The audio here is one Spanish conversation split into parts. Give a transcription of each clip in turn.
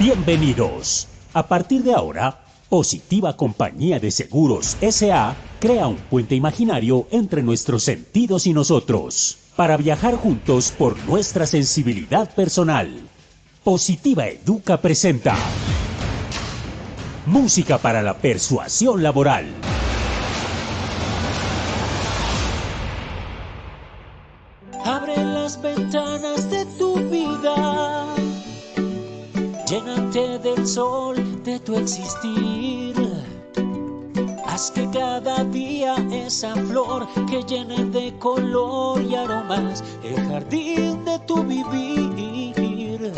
Bienvenidos. A partir de ahora, Positiva Compañía de Seguros S.A. crea un puente imaginario entre nuestros sentidos y nosotros, para viajar juntos por nuestra sensibilidad personal. Positiva Educa presenta Música para la Persuasión Laboral. Abre las ventanas de tu vida, llénate del sol de tu existir. Haz que cada día esa flor que llene de color y aromas el jardín de tu vivir.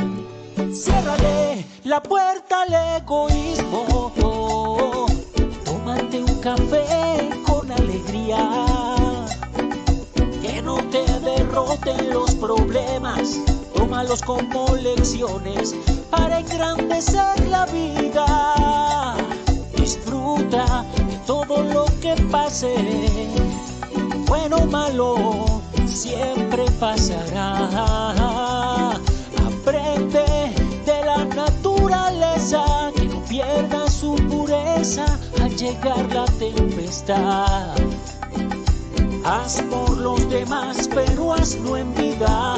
Ciérrale la puerta al egoísmo, tómate un café con alegría. Que no te derroten los problemas, tómalos como lecciones para engrandecer la vida. Disfruta de todo lo que pase, bueno o malo, siempre pasará. Aprende de la naturaleza, que no pierda su pureza al llegar la tempestad. Haz por los demás, pero hazlo en vida.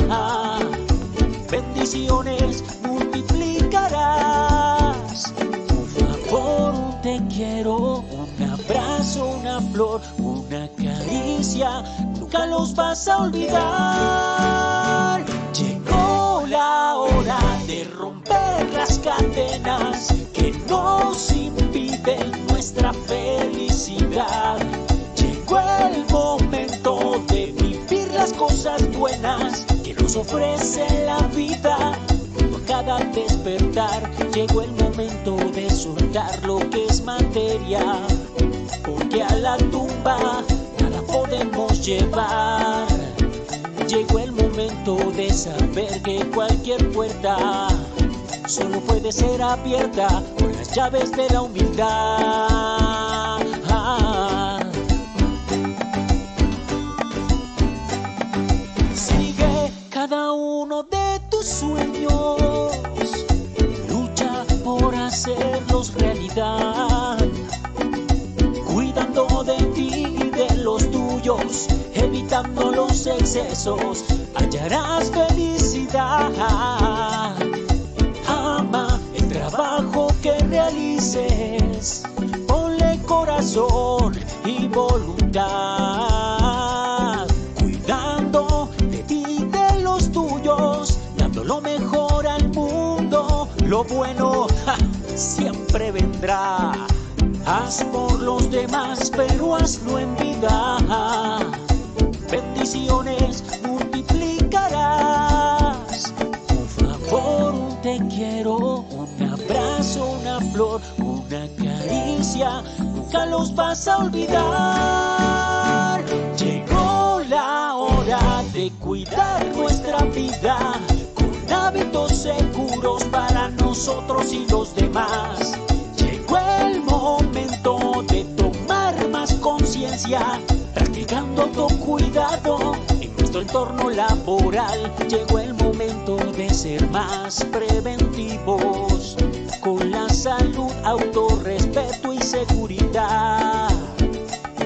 Bendiciones multiplicarás. Un favor, un te quiero, un abrazo, una flor, una caricia, nunca los vas a olvidar. Llegó la hora de romper las cadenas que nos impiden nuestra felicidad. Llegó el momento de vivir las cosas buenas que nos ofrece la vida. Por cada despertar llegó el momento de soltar lo que es materia, porque a la tumba nada podemos llevar. Llegó el momento de saber que cualquier puerta solo puede ser abierta con las llaves de la humildad. Cada uno de tus sueños, lucha por hacerlos realidad, cuidando de ti y de los tuyos, evitando los excesos, hallarás felicidad. Ama el trabajo que realices, ponle corazón y voluntad, cuidando de ti y de los tuyos, dando lo mejor al mundo. Lo bueno siempre vendrá. Haz por los demás, pero hazlo en vida. Bendiciones multiplicarás. Un favor, un te quiero, un abrazo, una flor, una caricia, nunca los vas a olvidar. Llegó la hora de cuidar nuestra vida con hábitos seguros para nosotros y los demás. Llegó el momento de tomar más conciencia, practicando autocuidado en nuestro entorno laboral. Llegó el momento de ser más preventivos con la salud, autorrespeto y seguridad,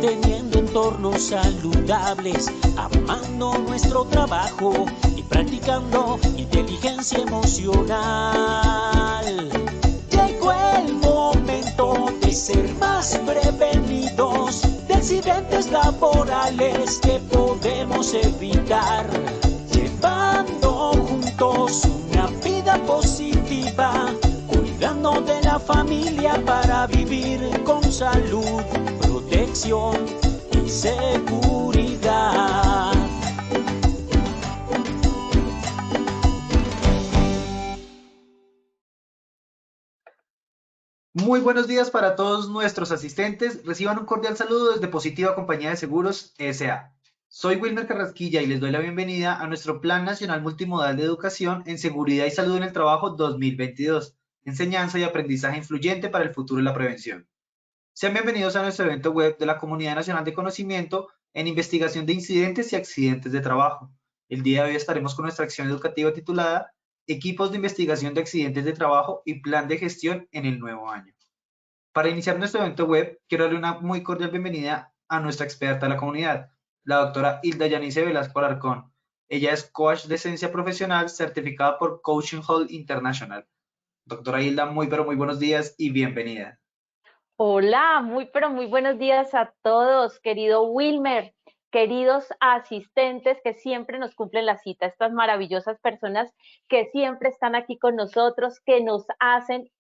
teniendo entornos saludables, amando nuestro trabajo y practicando inteligencia emocional. Llegó el momento de ser más prevenidos de accidentes laborales que podemos evitar, llevando juntos una vida positiva, cuidando de la familia para vivir con salud, protección y seguridad. Muy buenos días para todos nuestros asistentes. Reciban un cordial saludo desde Positiva Compañía de Seguros S.A. Soy Wilmer Carrasquilla y les doy la bienvenida a nuestro Plan Nacional Multimodal de Educación en Seguridad y Salud en el Trabajo 2022, enseñanza y aprendizaje influyente para el futuro y la prevención. Sean bienvenidos a nuestro evento web de la Comunidad Nacional de Conocimiento en Investigación de Incidentes y Accidentes de Trabajo. El día de hoy estaremos con nuestra acción educativa titulada equipos de investigación de accidentes de trabajo y plan de gestión en el nuevo año. Para iniciar nuestro evento web, quiero darle una muy cordial bienvenida a nuestra experta de la comunidad, la doctora Hilda Yanice Velasco Alarcón. Ella es coach de esencia profesional certificada por Coaching Hall International. Doctora Hilda, muy pero muy buenos días y bienvenida. Hola, pero muy buenos días a todos, querido Wilmer, queridos asistentes que siempre nos cumplen la cita, estas maravillosas personas que siempre están aquí con nosotros, que nos hacen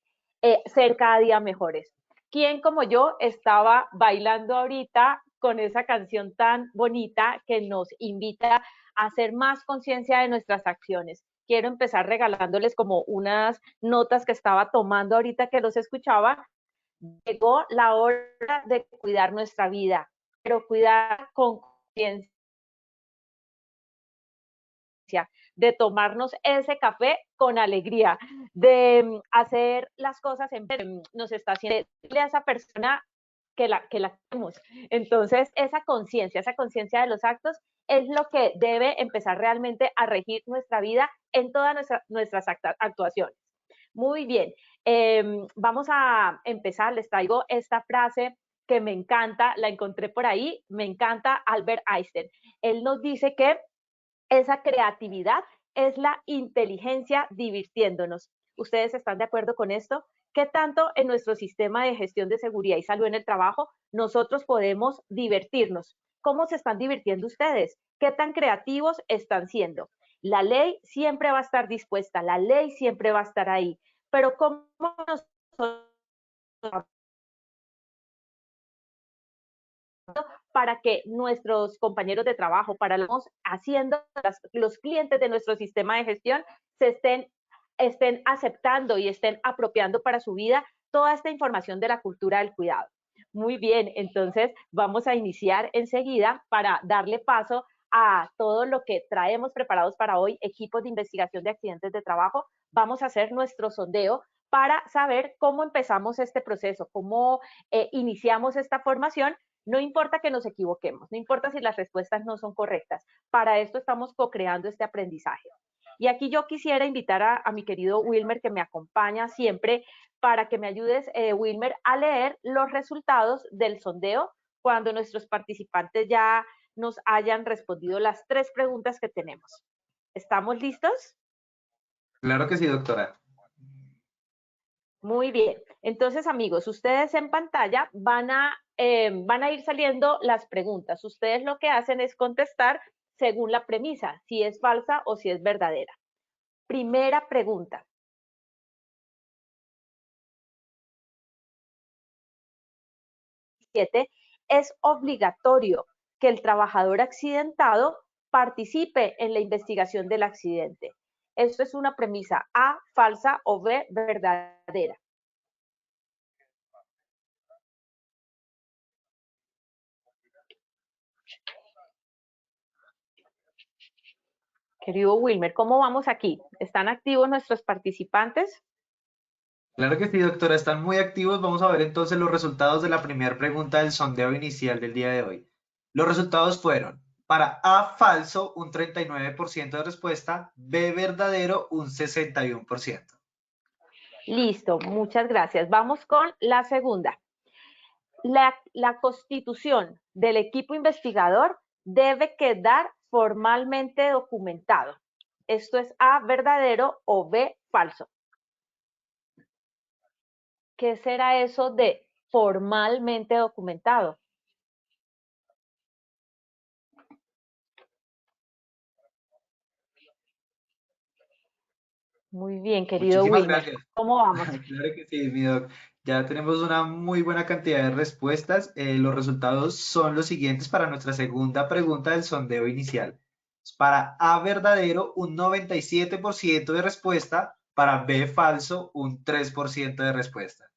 ser cada día mejores. ¿Quién como yo estaba bailando ahorita con esa canción tan bonita que nos invita a hacer más conciencia de nuestras acciones? Quiero empezar regalándoles como unas notas que estaba tomando ahorita que los escuchaba. Llegó la hora de cuidar nuestra vida, pero cuidar con conciencia, de tomarnos ese café con alegría, de hacer las cosas en nos está haciendo a esa persona que la queremos. Entonces, esa conciencia de los actos es lo que debe empezar realmente a regir nuestra vida en todas nuestras actuaciones. Muy bien, vamos a empezar, les traigo esta frase que me encanta, la encontré por ahí, me encanta Albert Einstein. Él nos dice que esa creatividad es la inteligencia divirtiéndonos. ¿Ustedes están de acuerdo con esto? ¿Qué tanto en nuestro sistema de gestión de seguridad y salud en el trabajo nosotros podemos divertirnos? ¿Cómo se están divirtiendo ustedes? ¿Qué tan creativos están siendo? La ley siempre va a estar dispuesta, la ley siempre va a estar ahí, pero ¿cómo nosotros para que nuestros compañeros de trabajo, para los haciendo los clientes de nuestro sistema de gestión se estén aceptando y estén apropiando para su vida toda esta información de la cultura del cuidado? Muy bien, entonces vamos a iniciar enseguida para darle paso a todo lo que traemos preparados para hoy, equipos de investigación de accidentes de trabajo. Vamos a hacer nuestro sondeo para saber cómo empezamos este proceso, cómo iniciamos esta formación. No importa que nos equivoquemos, no importa si las respuestas no son correctas. Para esto estamos co-creando este aprendizaje. Y aquí yo quisiera invitar a mi querido Wilmer, que me acompaña siempre, para que me ayudes, Wilmer, a leer los resultados del sondeo cuando nuestros participantes ya nos hayan respondido las 3 preguntas que tenemos. ¿Estamos listos? Claro que sí, doctora. Muy bien. Entonces, amigos, ustedes en pantalla van a ir saliendo las preguntas. Ustedes lo que hacen es contestar según la premisa, si es falsa o si es verdadera. Primera pregunta. ¿Es obligatorio que el trabajador accidentado participe en la investigación del accidente? Esto es una premisa A, falsa, o B, verdadera. Querido Wilmer, ¿cómo vamos aquí? ¿Están activos nuestros participantes? Claro que sí, doctora, están muy activos. Vamos a ver entonces los resultados de la primera pregunta del sondeo inicial del día de hoy. Los resultados fueron, para A falso, un 39% de respuesta, B verdadero, un 61%. Listo, muchas gracias. Vamos con la segunda. La constitución del equipo investigador debe quedar formalmente documentado. Esto es A, verdadero, o B, falso. ¿Qué será eso de formalmente documentado? Muy bien, querido Muchísimas Wilmer. gracias. ¿Cómo vamos? Claro que sí, mi doc. Ya tenemos una muy buena cantidad de respuestas. Los resultados son los siguientes para nuestra segunda pregunta del sondeo inicial. Para A verdadero, un 97% de respuesta. Para B falso, un 3% de respuesta.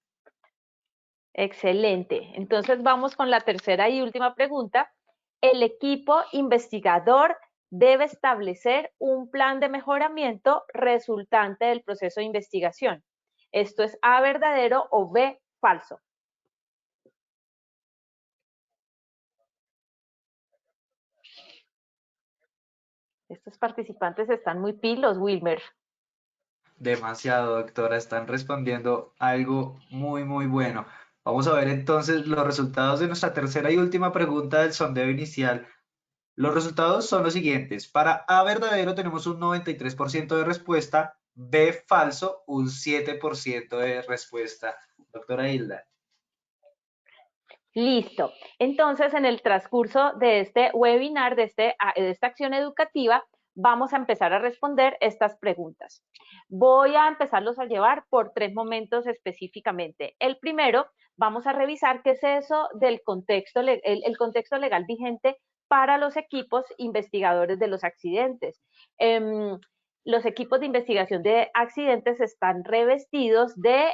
Excelente. Entonces vamos con la tercera y última pregunta. El equipo investigador debe establecer un plan de mejoramiento resultante del proceso de investigación. Esto es A, verdadero, o B, falso. Estos participantes están muy pilos, Wilmer. Demasiado, doctora. Están respondiendo algo muy, muy bueno. Vamos a ver entonces los resultados de nuestra tercera y última pregunta del sondeo inicial. Los resultados son los siguientes. Para A verdadero tenemos un 93% de respuesta, B falso un 7% de respuesta. Doctora Hilda. Listo. Entonces, en el transcurso de este webinar, de esta acción educativa, vamos a empezar a responder estas preguntas. Voy a empezarlos a llevar por 3 momentos específicamente. El primero, vamos a revisar qué es eso del contexto, el contexto legal vigente para los equipos investigadores de los accidentes. Los equipos de investigación de accidentes están revestidos de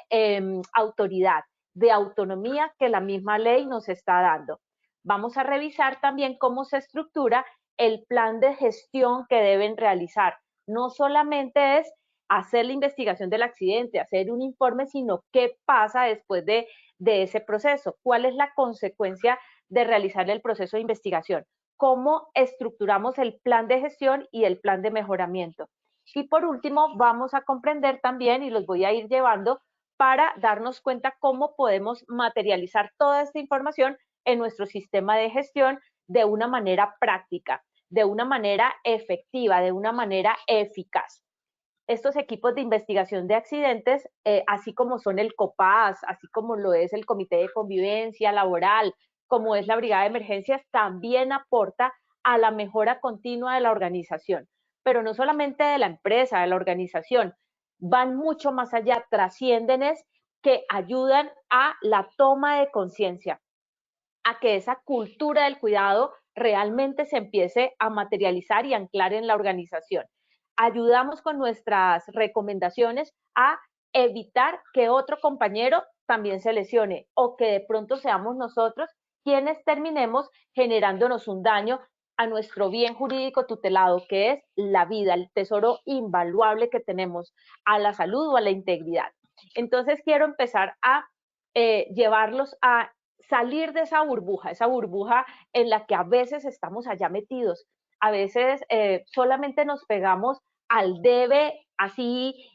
autoridad, de autonomía que la misma ley nos está dando. Vamos a revisar también cómo se estructura el plan de gestión que deben realizar. No solamente es hacer la investigación del accidente, hacer un informe, sino qué pasa después de ese proceso, cuál es la consecuencia de realizar el proceso de investigación, cómo estructuramos el plan de gestión y el plan de mejoramiento. Y por último, vamos a comprender también, y los voy a ir llevando, para darnos cuenta cómo podemos materializar toda esta información en nuestro sistema de gestión de una manera práctica, de una manera efectiva, de una manera eficaz. Estos equipos de investigación de accidentes, así como son el COPAS, así como lo es el Comité de Convivencia Laboral, como es la Brigada de Emergencias, también aporta a la mejora continua de la organización, pero no solamente de la empresa, de la organización, van mucho más allá, trascienden, es que ayudan a la toma de conciencia, a que esa cultura del cuidado realmente se empiece a materializar y anclar en la organización. Ayudamos con nuestras recomendaciones a evitar que otro compañero también se lesione o que de pronto seamos nosotros quienes terminemos generándonos un daño a nuestro bien jurídico tutelado, que es la vida, el tesoro invaluable que tenemos, a la salud o a la integridad. Entonces quiero empezar a llevarlos a salir de esa burbuja en la que a veces estamos allá metidos. A veces solamente nos pegamos al debe así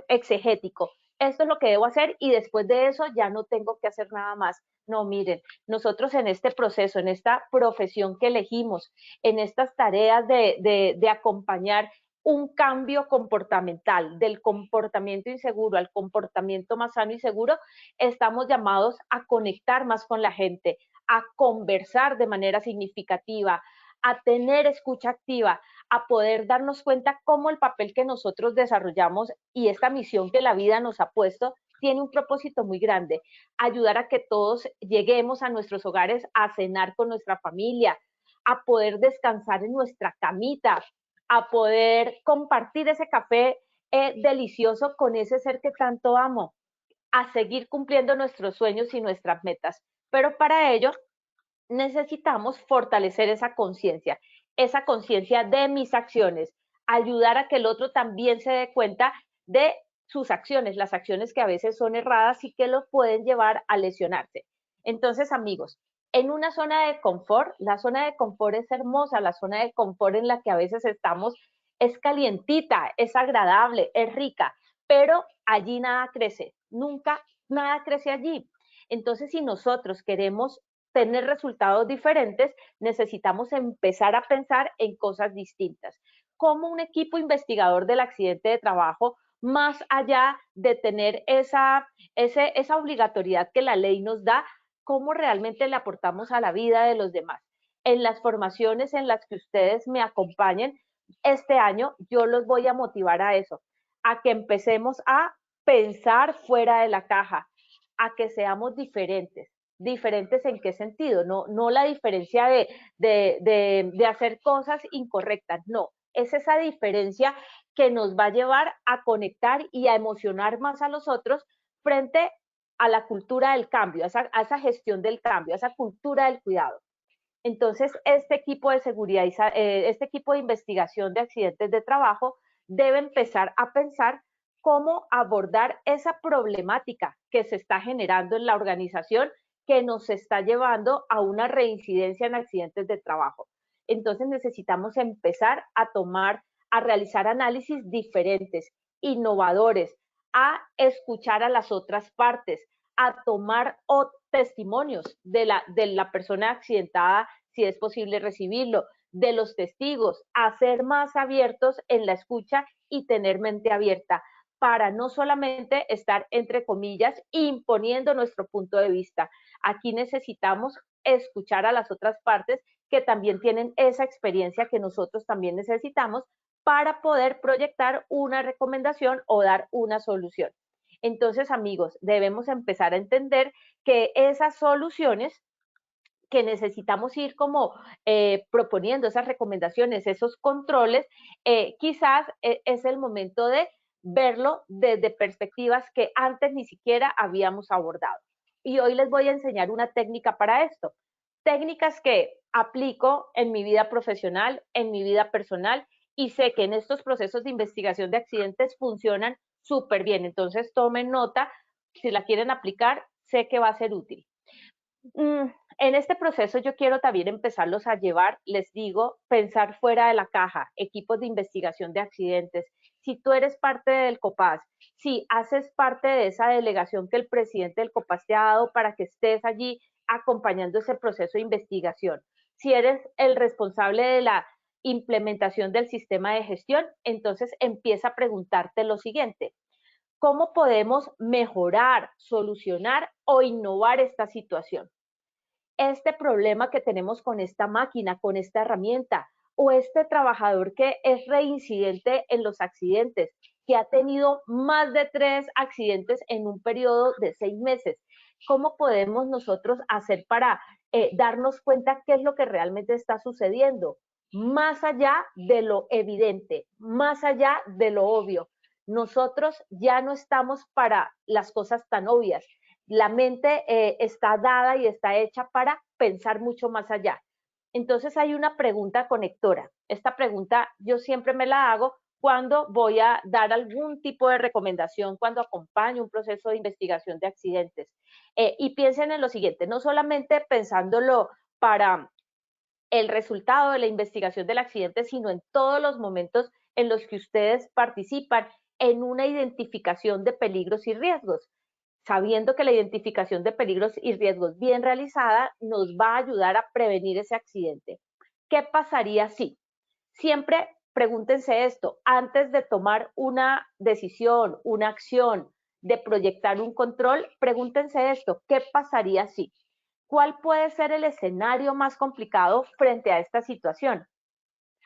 exegético. Esto es lo que debo hacer y después de eso ya no tengo que hacer nada más. No, miren, nosotros en este proceso, en esta profesión que elegimos, en estas tareas de acompañar un cambio comportamental, del comportamiento inseguro al comportamiento más sano y seguro, estamos llamados a conectar más con la gente, a conversar de manera significativa, a tener escucha activa, a poder darnos cuenta cómo el papel que nosotros desarrollamos y esta misión que la vida nos ha puesto tiene un propósito muy grande, ayudar a que todos lleguemos a nuestros hogares a cenar con nuestra familia, a poder descansar en nuestra camita, a poder compartir ese café delicioso con ese ser que tanto amo, a seguir cumpliendo nuestros sueños y nuestras metas. Pero para ello necesitamos fortalecer esa conciencia de mis acciones, ayudar a que el otro también se dé cuenta de sus acciones, las acciones que a veces son erradas y que lo pueden llevar a lesionarse. Entonces, amigos, en una zona de confort, la zona de confort es hermosa, la zona de confort en la que a veces estamos es calientita, es agradable, es rica, pero allí nada crece, nunca nada crece allí. Entonces, si nosotros queremos tener resultados diferentes, necesitamos empezar a pensar en cosas distintas. Como un equipo investigador del accidente de trabajo, más allá de tener esa obligatoriedad que la ley nos da, cómo realmente le aportamos a la vida de los demás. En las formaciones en las que ustedes me acompañen este año, yo los voy a motivar a eso, a que empecemos a pensar fuera de la caja, a que seamos diferentes. ¿Diferentes en qué sentido? No la diferencia de hacer cosas incorrectas, no. Es esa diferencia que nos va a llevar a conectar y a emocionar más a los otros frente a la cultura del cambio, a esa gestión del cambio, a esa cultura del cuidado. Entonces, este equipo de seguridad, este equipo de investigación de accidentes de trabajo debe empezar a pensar cómo abordar esa problemática que se está generando en la organización que nos está llevando a una reincidencia en accidentes de trabajo. Entonces necesitamos empezar a realizar análisis diferentes, innovadores, a escuchar a las otras partes, a tomar testimonios de la persona accidentada, si es posible recibirlo, de los testigos, a ser más abiertos en la escucha y tener mente abierta para no solamente estar, entre comillas, imponiendo nuestro punto de vista. Aquí necesitamos escuchar a las otras partes que también tienen esa experiencia que nosotros también necesitamos para poder proyectar una recomendación o dar una solución. Entonces, amigos, debemos empezar a entender que esas soluciones que necesitamos ir como proponiendo, esas recomendaciones, esos controles, quizás es el momento de verlo desde perspectivas que antes ni siquiera habíamos abordado. Y hoy les voy a enseñar una técnica para esto. Técnicas que aplico en mi vida profesional, en mi vida personal, y sé que en estos procesos de investigación de accidentes funcionan súper bien. Entonces tomen nota, si la quieren aplicar, sé que va a ser útil. En este proceso yo quiero también empezarlos a llevar, les digo, pensar fuera de la caja, equipos de investigación de accidentes. Si tú eres parte del COPAS, si haces parte de esa delegación que el presidente del COPAS te ha dado para que estés allí acompañando ese proceso de investigación, si eres el responsable de la implementación del sistema de gestión, entonces empieza a preguntarte lo siguiente: ¿cómo podemos mejorar, solucionar o innovar esta situación? Este problema que tenemos con esta máquina, con esta herramienta, o este trabajador que es reincidente en los accidentes, que ha tenido más de 3 accidentes en un periodo de 6 meses. ¿Cómo podemos nosotros hacer para darnos cuenta qué es lo que realmente está sucediendo? Más allá de lo evidente, más allá de lo obvio. Nosotros ya no estamos para las cosas tan obvias. La mente está dada y está hecha para pensar mucho más allá. Entonces hay una pregunta conectora. Esta pregunta yo siempre me la hago cuando voy a dar algún tipo de recomendación, cuando acompaño un proceso de investigación de accidentes. Y piensen en lo siguiente, no solamente pensándolo para el resultado de la investigación del accidente, sino en todos los momentos en los que ustedes participan en una identificación de peligros y riesgos, sabiendo que la identificación de peligros y riesgos bien realizada nos va a ayudar a prevenir ese accidente. ¿Qué pasaría si? Siempre pregúntense esto, antes de tomar una decisión, una acción, de proyectar un control, pregúntense esto, ¿qué pasaría si? ¿Cuál puede ser el escenario más complicado frente a esta situación?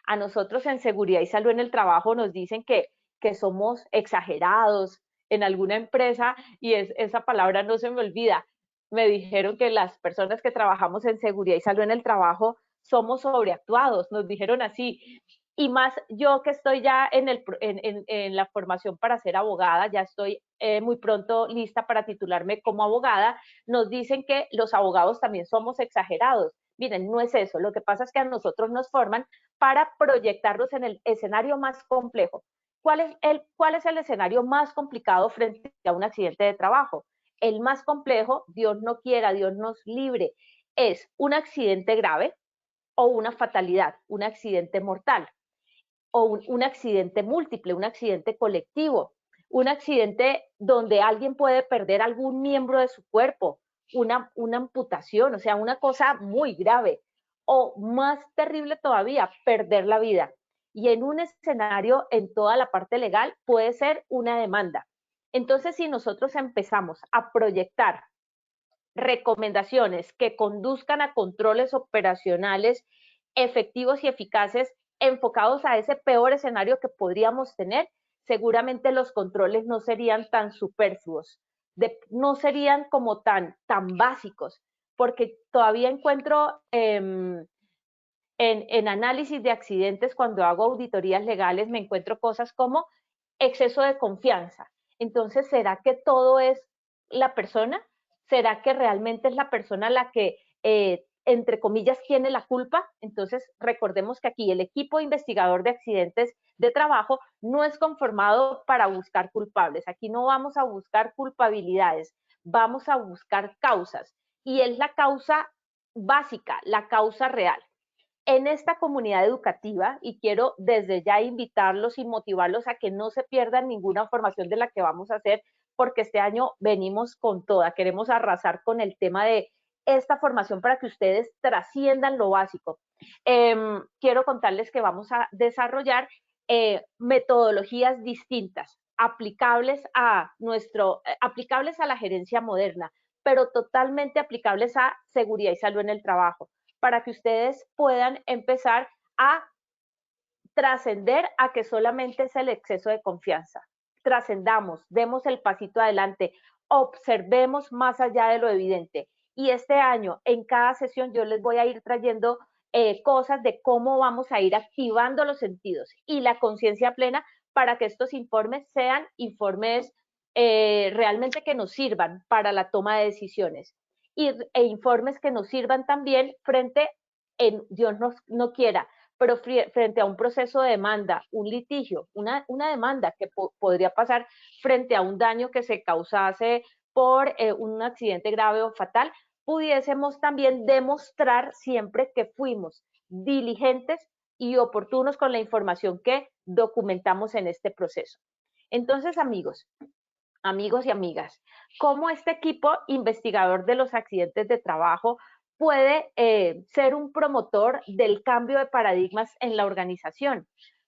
A nosotros en seguridad y salud en el trabajo nos dicen que somos exagerados en alguna empresa, y esa palabra no se me olvida. Me dijeron que las personas que trabajamos en seguridad y salud en el trabajo somos sobreactuados, nos dijeron así. Y más yo que estoy ya en la formación para ser abogada, ya estoy muy pronto lista para titularme como abogada, nos dicen que los abogados también somos exagerados. Miren, no es eso, lo que pasa es que a nosotros nos forman para proyectarnos en el escenario más complejo. ¿Cuál es el escenario más complicado frente a un accidente de trabajo? El más complejo, Dios no quiera, Dios nos libre, es un accidente grave o una fatalidad, un accidente mortal, o un accidente múltiple, un accidente colectivo, un accidente donde alguien puede perder algún miembro de su cuerpo, una amputación, o sea, una cosa muy grave, o más terrible todavía, perder la vida. Y en un escenario, en toda la parte legal, puede ser una demanda. Entonces, si nosotros empezamos a proyectar recomendaciones que conduzcan a controles operacionales efectivos y eficaces enfocados a ese peor escenario que podríamos tener, seguramente los controles no serían tan superfluos, no serían como tan básicos, porque todavía encuentro en análisis de accidentes, cuando hago auditorías legales, me encuentro cosas como exceso de confianza. Entonces, ¿será que todo es la persona? ¿Será que realmente es la persona la que, entre comillas, tiene la culpa? Entonces, recordemos que aquí el equipo investigador de accidentes de trabajo no es conformado para buscar culpables. Aquí no vamos a buscar culpabilidades, vamos a buscar causas. Y es la causa básica, la causa real. en esta comunidad educativa, y quiero desde ya invitarlos y motivarlos a que no se pierdan ninguna formación de la que vamos a hacer, porque este año venimos con toda, queremos arrasar con el tema de esta formación para que ustedes trasciendan lo básico. Quiero contarles que vamos a desarrollar metodologías distintas, aplicables a la gerencia moderna, pero totalmente aplicables a seguridad y salud en el trabajo, para que ustedes puedan empezar a trascender a que solamente es el exceso de confianza. Trascendamos, demos el pasito adelante, observemos más allá de lo evidente. Y este año, en cada sesión, yo les voy a ir trayendo cosas de cómo vamos a ir activando los sentidos y la conciencia plena para que estos informes sean informes realmente que nos sirvan para la toma de decisiones e informes que nos sirvan también frente, Dios no quiera, pero frente a un proceso de demanda, un litigio, una demanda que podría pasar frente a un daño que se causase por un accidente grave o fatal, pudiésemos también demostrar siempre que fuimos diligentes y oportunos con la información que documentamos en este proceso. Entonces, amigos y amigas, ¿cómo este equipo investigador de los accidentes de trabajo puede ser un promotor del cambio de paradigmas en la organización?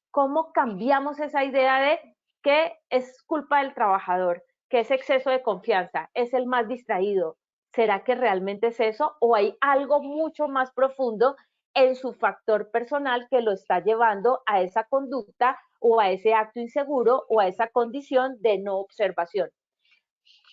¿Cómo cambiamos esa idea de que es culpa del trabajador, que es exceso de confianza, es el más distraído? ¿Será que realmente es eso o hay algo mucho más profundo en su factor personal que lo está llevando a esa conducta o a ese acto inseguro o a esa condición de no observación?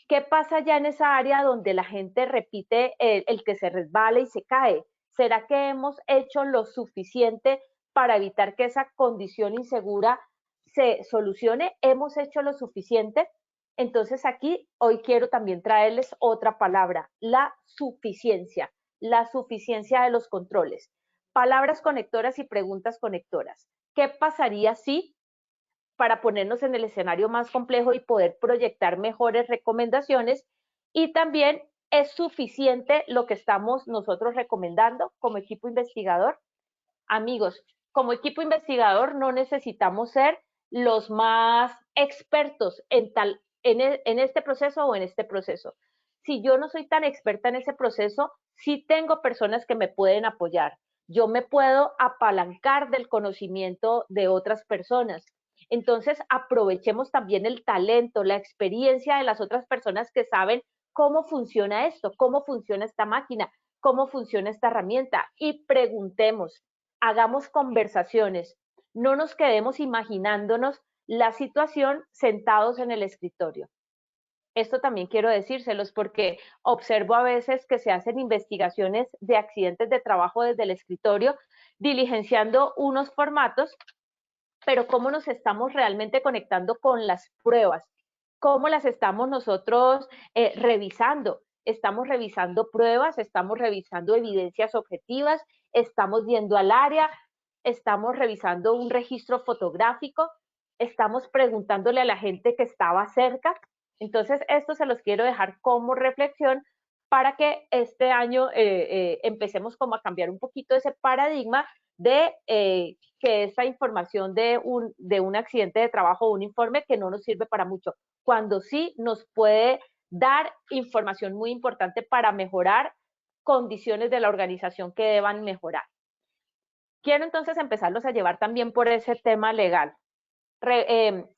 ¿Qué pasa ya en esa área donde la gente repite el que se resbala y se cae? ¿Será que hemos hecho lo suficiente para evitar que esa condición insegura se solucione? ¿Hemos hecho lo suficiente? Entonces aquí hoy quiero también traerles otra palabra, la suficiencia de los controles. Palabras conectoras y preguntas conectoras. ¿Qué pasaría si, para ponernos en el escenario más complejo y poder proyectar mejores recomendaciones? Y también, ¿es suficiente lo que estamos nosotros recomendando como equipo investigador? Amigos, como equipo investigador no necesitamos ser los más expertos en este proceso o en este proceso. Si yo no soy tan experta en ese proceso, sí tengo personas que me pueden apoyar. Yo me puedo apalancar del conocimiento de otras personas. Entonces, aprovechemos también el talento, la experiencia de las otras personas que saben cómo funciona esto, cómo funciona esta máquina, cómo funciona esta herramienta, y preguntemos, hagamos conversaciones, no nos quedemos imaginándonos la situación sentados en el escritorio. Esto también quiero decírselos porque observo a veces que se hacen investigaciones de accidentes de trabajo desde el escritorio, diligenciando unos formatos, pero cómo nos estamos realmente conectando con las pruebas, cómo las estamos nosotros revisando. Estamos revisando pruebas, estamos revisando evidencias objetivas, estamos yendo al área, estamos revisando un registro fotográfico, estamos preguntándole a la gente que estaba cerca. Entonces, esto se los quiero dejar como reflexión para que este año empecemos como a cambiar un poquito ese paradigma de que esta información de un accidente de trabajo o un informe que no nos sirve para mucho, cuando sí nos puede dar información muy importante para mejorar condiciones de la organización que deban mejorar. Quiero entonces empezarlos a llevar también por ese tema legal.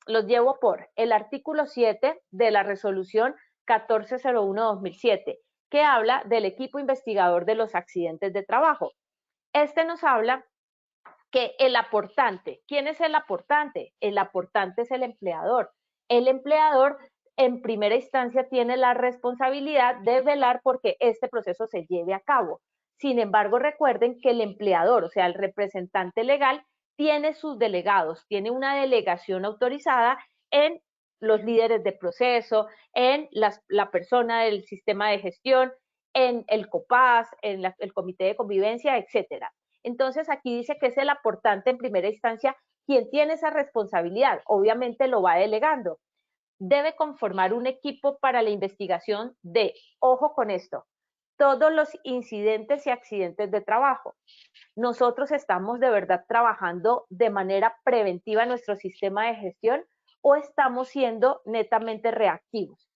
Los llevo por el artículo 7 de la resolución 1401-2007, que habla del equipo investigador de los accidentes de trabajo. Este nos habla que el aportante, ¿quién es el aportante? El aportante es el empleador. El empleador en primera instancia tiene la responsabilidad de velar porque este proceso se lleve a cabo. Sin embargo, recuerden que el empleador, o sea, el representante legal, tiene sus delegados, tiene una delegación autorizada en los líderes de proceso, en la persona del sistema de gestión, en el COPAS, en el comité de convivencia, etcétera. Entonces, aquí dice que es el aportante en primera instancia quien tiene esa responsabilidad. Obviamente lo va delegando. Debe conformar un equipo para la investigación de, ojo con esto, todos los incidentes y accidentes de trabajo. ¿Nosotros estamos de verdad trabajando de manera preventiva en nuestro sistema de gestión o estamos siendo netamente reactivos?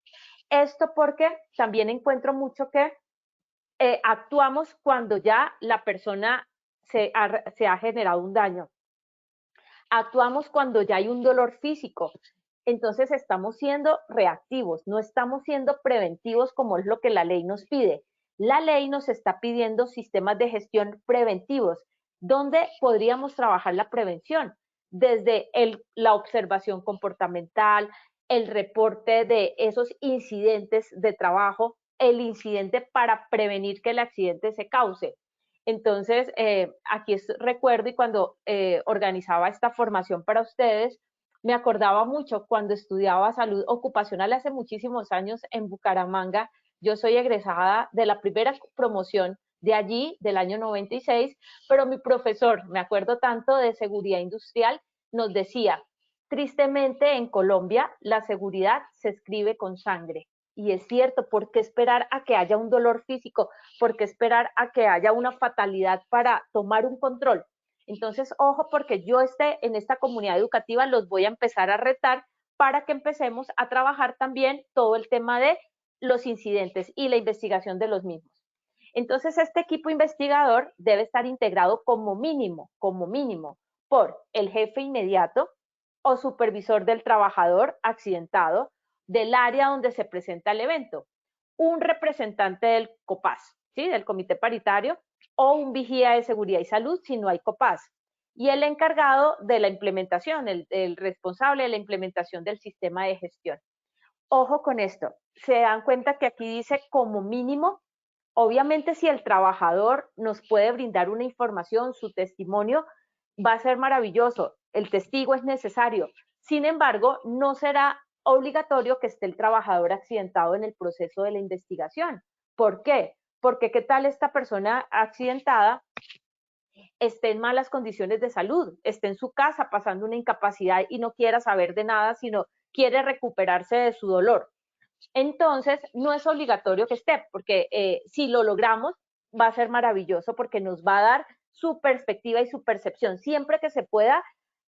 Esto porque también encuentro mucho que actuamos cuando ya la persona se ha generado un daño. Actuamos cuando ya hay un dolor físico. Entonces estamos siendo reactivos, no estamos siendo preventivos como es lo que la ley nos pide. La ley nos está pidiendo sistemas de gestión preventivos, donde podríamos trabajar la prevención, desde la observación comportamental, el reporte de esos incidentes de trabajo, el incidente para prevenir que el accidente se cause. Entonces, aquí recuerdo y cuando organizaba esta formación para ustedes, me acordaba mucho cuando estudiaba salud ocupacional hace muchísimos años en Bucaramanga. Yo soy egresada de la primera promoción de allí, del año 96, pero mi profesor, me acuerdo tanto de seguridad industrial, nos decía, tristemente en Colombia la seguridad se escribe con sangre. Y es cierto, ¿por qué esperar a que haya un dolor físico? ¿Por qué esperar a que haya una fatalidad para tomar un control? Entonces, ojo, porque yo en esta comunidad educativa los voy a empezar a retar para que empecemos a trabajar también todo el tema de los incidentes y la investigación de los mismos. Entonces, este equipo investigador debe estar integrado como mínimo, por el jefe inmediato o supervisor del trabajador accidentado del área donde se presenta el evento, un representante del COPAS, ¿sí? Del Comité Paritario, o un vigía de seguridad y salud si no hay COPAS, y el encargado de la implementación, el responsable de la implementación del sistema de gestión. Ojo con esto, se dan cuenta que aquí dice como mínimo, obviamente si el trabajador nos puede brindar una información, su testimonio, va a ser maravilloso, el testigo es necesario, sin embargo, no será obligatorio que esté el trabajador accidentado en el proceso de la investigación. ¿Por qué? Porque qué tal esta persona accidentada esté en malas condiciones de salud, esté en su casa pasando una incapacidad y no quiera saber de nada, sino quiere recuperarse de su dolor. Entonces, no es obligatorio que esté, porque si lo logramos, va a ser maravilloso porque nos va a dar su perspectiva y su percepción. Siempre que se pueda,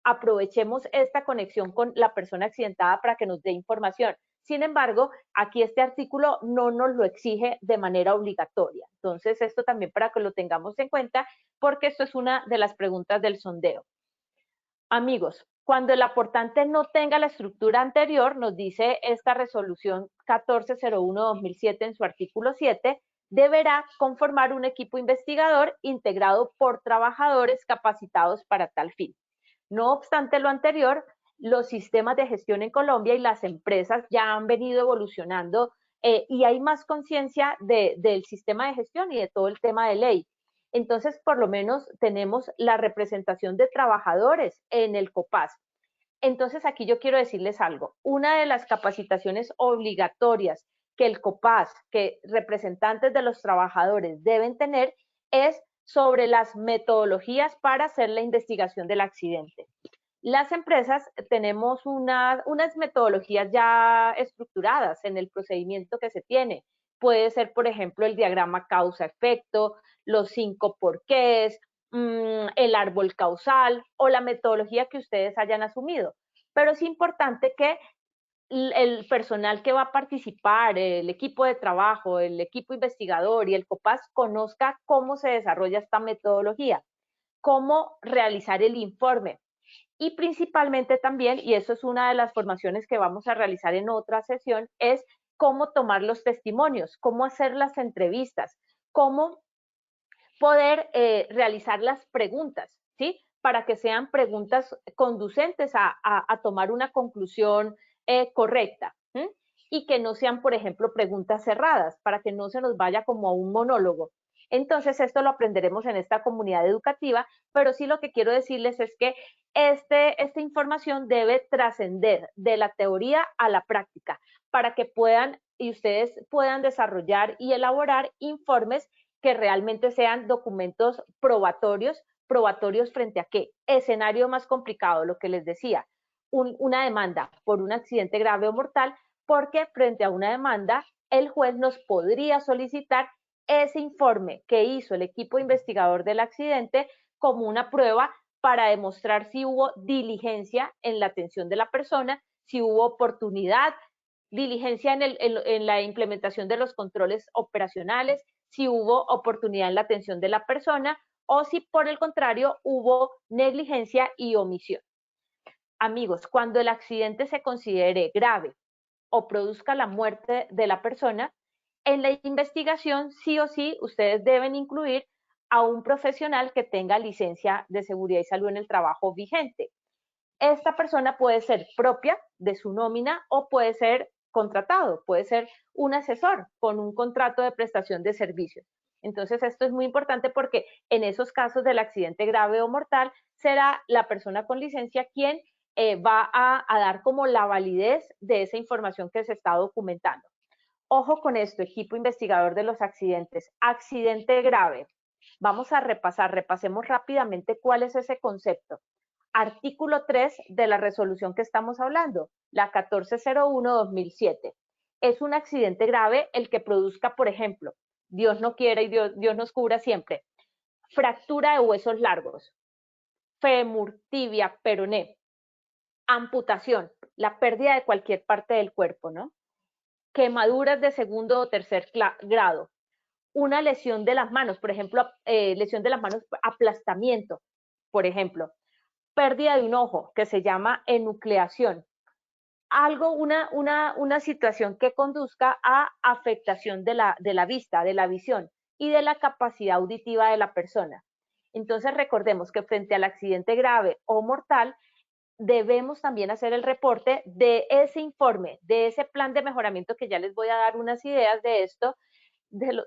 aprovechemos esta conexión con la persona accidentada para que nos dé información. Sin embargo, aquí este artículo no nos lo exige de manera obligatoria. Entonces, esto también para que lo tengamos en cuenta, porque esto es una de las preguntas del sondeo. Amigos, cuando el aportante no tenga la estructura anterior, nos dice esta resolución 1401-2007 en su artículo 7, deberá conformar un equipo investigador integrado por trabajadores capacitados para tal fin. No obstante lo anterior, los sistemas de gestión en Colombia y las empresas ya han venido evolucionando y hay más conciencia del sistema de gestión y de todo el tema de ley. Entonces, por lo menos tenemos la representación de trabajadores en el COPAS. Entonces, aquí yo quiero decirles algo. Una de las capacitaciones obligatorias que el COPAS, que representantes de los trabajadores deben tener, es sobre las metodologías para hacer la investigación del accidente. Las empresas tenemos unas metodologías ya estructuradas en el procedimiento que se tiene. Puede ser, por ejemplo, el diagrama causa-efecto, los 5 porqués, el árbol causal o la metodología que ustedes hayan asumido. Pero es importante que el personal que va a participar, el equipo de trabajo, el equipo investigador y el COPAS conozca cómo se desarrolla esta metodología, cómo realizar el informe. Y principalmente también, y eso es una de las formaciones que vamos a realizar en otra sesión, es cómo tomar los testimonios, cómo hacer las entrevistas, cómo poder realizar las preguntas, ¿sí? Para que sean preguntas conducentes a tomar una conclusión correcta. ¿sí? Y que no sean, por ejemplo, preguntas cerradas, para que no se nos vaya como a un monólogo. Entonces, esto lo aprenderemos en esta comunidad educativa, pero sí lo que quiero decirles es que esta información debe trascender de la teoría a la práctica, para que puedan y ustedes puedan desarrollar y elaborar informes que realmente sean documentos probatorios. ¿Probatorios frente a qué? Escenario más complicado, lo que les decía, una demanda por un accidente grave o mortal, porque frente a una demanda, el juez nos podría solicitar ese informe que hizo el equipo investigador del accidente como una prueba para demostrar si hubo diligencia en la atención de la persona, si hubo oportunidad, diligencia en la implementación de los controles operacionales, si hubo oportunidad en la atención de la persona o si por el contrario hubo negligencia y omisión. Amigos, cuando el accidente se considere grave o produzca la muerte de la persona, en la investigación sí o sí ustedes deben incluir a un profesional que tenga licencia de seguridad y salud en el trabajo vigente. Esta persona puede ser propia de su nómina o puede ser contratado, puede ser un asesor con un contrato de prestación de servicios. Entonces, esto es muy importante porque en esos casos del accidente grave o mortal, será la persona con licencia quien va a dar como la validez de esa información que se está documentando. Ojo con esto, equipo investigador de los accidentes. Accidente grave. Vamos a repasemos rápidamente cuál es ese concepto. Artículo 3 de la resolución que estamos hablando, la 1401-2007. Es un accidente grave el que produzca, por ejemplo, Dios no quiera y Dios nos cubra siempre, fractura de huesos largos, fémur, tibia, peroné, amputación, la pérdida de cualquier parte del cuerpo, ¿no? Quemaduras de segundo o tercer grado, una lesión de las manos, por ejemplo, lesión de las manos, aplastamiento, por ejemplo, pérdida de un ojo, que se llama enucleación, una situación que conduzca a afectación de la vista, de la visión y de la capacidad auditiva de la persona. Entonces recordemos que frente al accidente grave o mortal, debemos también hacer el reporte de ese informe, de ese plan de mejoramiento que ya les voy a dar unas ideas de esto,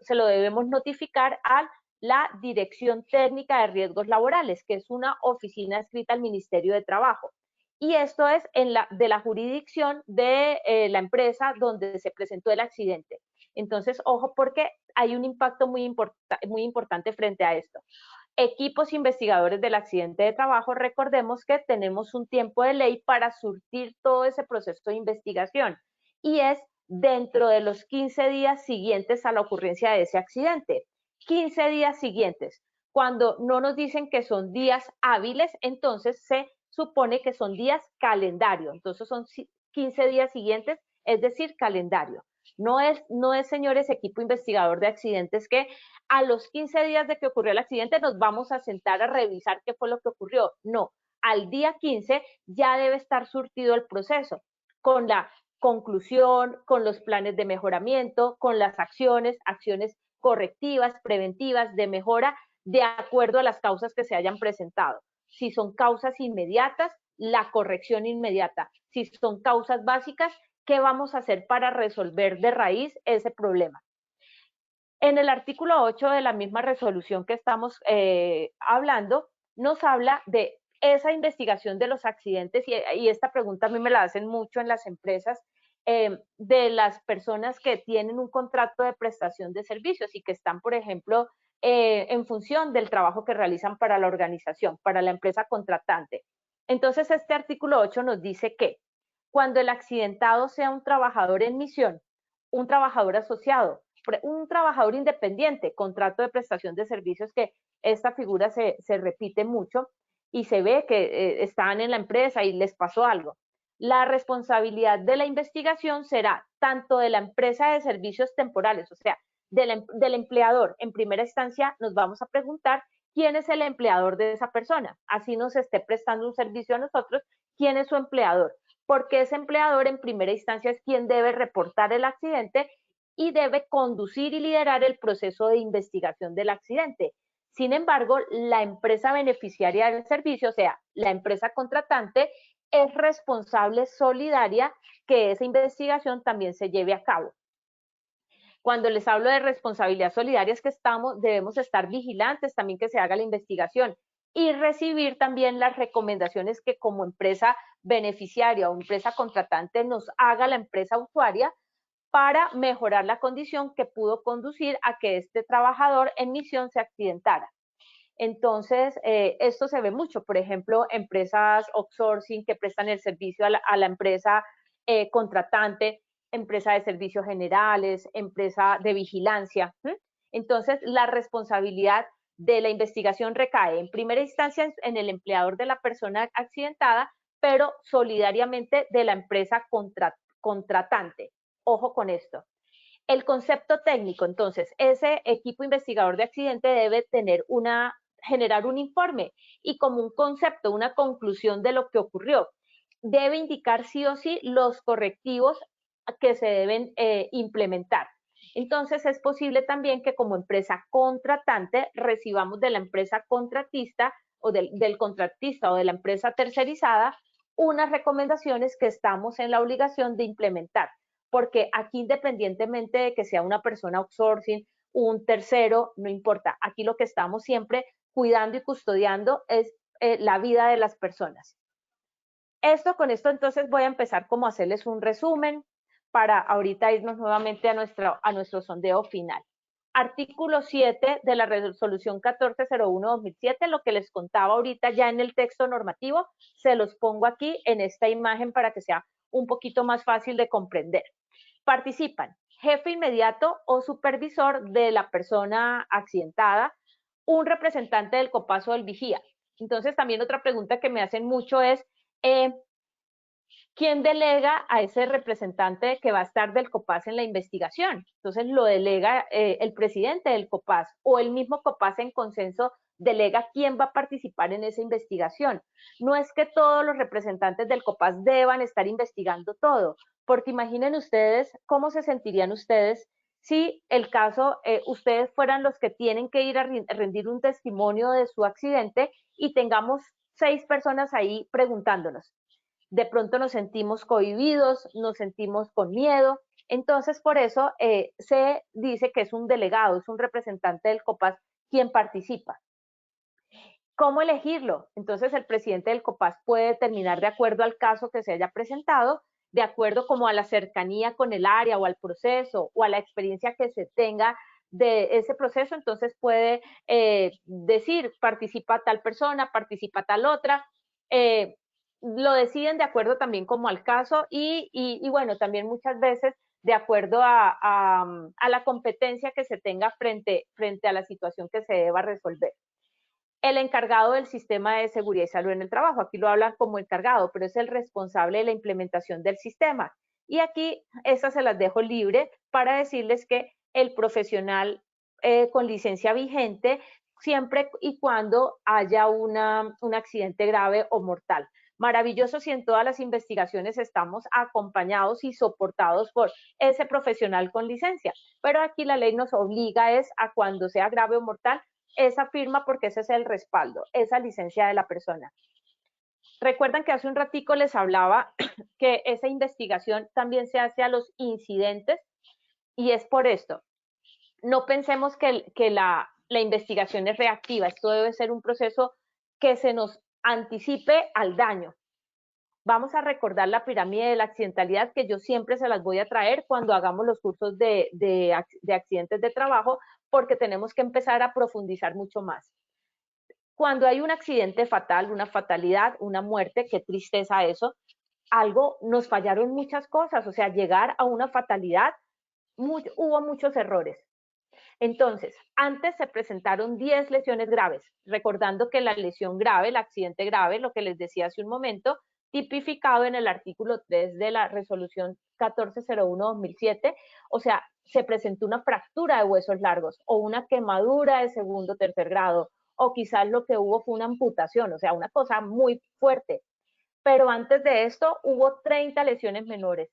se lo debemos notificar a la Dirección Técnica de Riesgos Laborales, que es una oficina adscrita al Ministerio de Trabajo. Y esto es de la jurisdicción de la empresa donde se presentó el accidente. Entonces, ojo, porque hay un impacto muy importante frente a esto. Equipos investigadores del accidente de trabajo, recordemos que tenemos un tiempo de ley para surtir todo ese proceso de investigación y es dentro de los 15 días siguientes a la ocurrencia de ese accidente. 15 días siguientes. Cuando no nos dicen que son días hábiles, entonces se supone que son días calendario. Entonces son 15 días siguientes, es decir, calendario. No es, señores, equipo investigador de accidentes, que a los 15 días de que ocurrió el accidente nos vamos a sentar a revisar qué fue lo que ocurrió. No, al día 15 ya debe estar surtido el proceso con la conclusión, con los planes de mejoramiento, con las acciones correctivas, preventivas, de mejora, de acuerdo a las causas que se hayan presentado. Si son causas inmediatas, la corrección inmediata. Si son causas básicas, ¿qué vamos a hacer para resolver de raíz ese problema? En el artículo 8 de la misma resolución que estamos hablando, nos habla de esa investigación de los accidentes, y esta pregunta a mí me la hacen mucho en las empresas, de las personas que tienen un contrato de prestación de servicios y que están, por ejemplo, en función del trabajo que realizan para la organización, para la empresa contratante. Entonces, este artículo 8 nos dice que cuando el accidentado sea un trabajador en misión, un trabajador asociado, un trabajador independiente, contrato de prestación de servicios, que esta figura se repite mucho y se ve que están en la empresa y les pasó algo. La responsabilidad de la investigación será tanto de la empresa de servicios temporales, o sea, del empleador. En primera instancia nos vamos a preguntar quién es el empleador de esa persona. Así nos esté prestando un servicio a nosotros, quién es su empleador. Porque ese empleador en primera instancia es quien debe reportar el accidente y debe conducir y liderar el proceso de investigación del accidente. Sin embargo, la empresa beneficiaria del servicio, o sea, la empresa contratante, es responsable solidaria que esa investigación también se lleve a cabo. Cuando les hablo de responsabilidad solidaria es que debemos estar vigilantes también que se haga la investigación y recibir también las recomendaciones que como empresa beneficiaria o empresa contratante nos haga la empresa usuaria para mejorar la condición que pudo conducir a que este trabajador en misión se accidentara. Entonces, esto se ve mucho, por ejemplo, empresas outsourcing que prestan el servicio a la empresa contratante, empresa de servicios generales, empresa de vigilancia. Entonces, la responsabilidad de la investigación recae en primera instancia en el empleador de la persona accidentada, pero solidariamente de la empresa contratante. Ojo con esto. El concepto técnico, entonces, ese equipo investigador de accidente debe generar un informe y como un concepto, una conclusión de lo que ocurrió. Debe indicar sí o sí los correctivos que se deben implementar. Entonces, es posible también que como empresa contratante recibamos de la empresa contratista o del contratista o de la empresa tercerizada unas recomendaciones que estamos en la obligación de implementar. Porque aquí, independientemente de que sea una persona outsourcing, un tercero, no importa. Aquí lo que estamos siempre cuidando y custodiando es la vida de las personas. Con esto entonces voy a empezar como a hacerles un resumen para ahorita irnos nuevamente a nuestro sondeo final. Artículo 7 de la resolución 1401-2007, lo que les contaba ahorita ya en el texto normativo, se los pongo aquí en esta imagen para que sea un poquito más fácil de comprender. Participan jefe inmediato o supervisor de la persona accidentada, un representante del COPAS o del vigía. Entonces, también otra pregunta que me hacen mucho es, ¿quién delega a ese representante que va a estar del COPAS en la investigación? Entonces, lo delega el presidente del COPAS o el mismo COPAS en consenso delega quién va a participar en esa investigación. No es que todos los representantes del COPAS deban estar investigando todo, porque imaginen ustedes cómo se sentirían ustedes si el caso, ustedes fueran los que tienen que ir a rendir un testimonio de su accidente y tengamos 6 personas ahí preguntándonos. De pronto nos sentimos cohibidos, nos sentimos con miedo. Entonces, por eso se dice que es un delegado, es un representante del COPAS quien participa. ¿Cómo elegirlo? Entonces, el presidente del COPAS puede determinar de acuerdo al caso que se haya presentado, de acuerdo como a la cercanía con el área o al proceso o a la experiencia que se tenga de ese proceso, entonces puede decir, participa tal persona, participa tal otra, lo deciden de acuerdo también como al caso y bueno, también muchas veces de acuerdo a la competencia que se tenga frente a la situación que se deba resolver. El encargado del sistema de seguridad y salud en el trabajo, aquí lo hablan como encargado, pero es el responsable de la implementación del sistema. Y aquí esas se las dejo libre para decirles que el profesional con licencia vigente, siempre y cuando haya un accidente grave o mortal. Maravilloso si en todas las investigaciones estamos acompañados y soportados por ese profesional con licencia, pero aquí la ley nos obliga es a cuando sea grave o mortal, esa firma porque ese es el respaldo, esa licencia de la persona. Recuerdan que hace un ratico les hablaba que esa investigación también se hace a los incidentes y es por esto. No pensemos que la investigación es reactiva, esto debe ser un proceso que se nos anticipe al daño. Vamos a recordar la pirámide de la accidentalidad que yo siempre se las voy a traer cuando hagamos los cursos de accidentes de trabajo, porque tenemos que empezar a profundizar mucho más. Cuando hay un accidente fatal, una fatalidad, una muerte, qué tristeza eso, nos fallaron muchas cosas, o sea, llegar a una fatalidad, hubo muchos errores. Entonces, antes se presentaron 10 lesiones graves, recordando que la lesión grave, el accidente grave, lo que les decía hace un momento, tipificado en el artículo 3 de la resolución 1401-2007, o sea, se presentó una fractura de huesos largos o una quemadura de segundo o tercer grado, o quizás lo que hubo fue una amputación, o sea, una cosa muy fuerte. Pero antes de esto hubo 30 lesiones menores.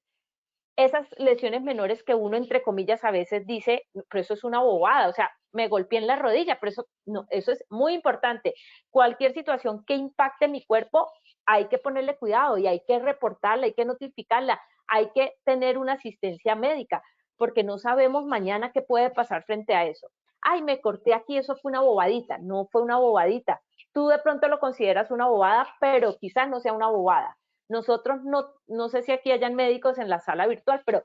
Esas lesiones menores que uno, entre comillas, a veces dice, pero eso es una bobada, o sea, me golpeé en la rodilla, pero eso, no, eso es muy importante. Cualquier situación que impacte mi cuerpo, hay que ponerle cuidado y hay que reportarla, hay que notificarla, hay que tener una asistencia médica, porque no sabemos mañana qué puede pasar frente a eso. Ay, me corté aquí, eso fue una bobadita. No fue una bobadita. Tú de pronto lo consideras una bobada, pero quizás no sea una bobada. Nosotros no sé si aquí hayan médicos en la sala virtual, pero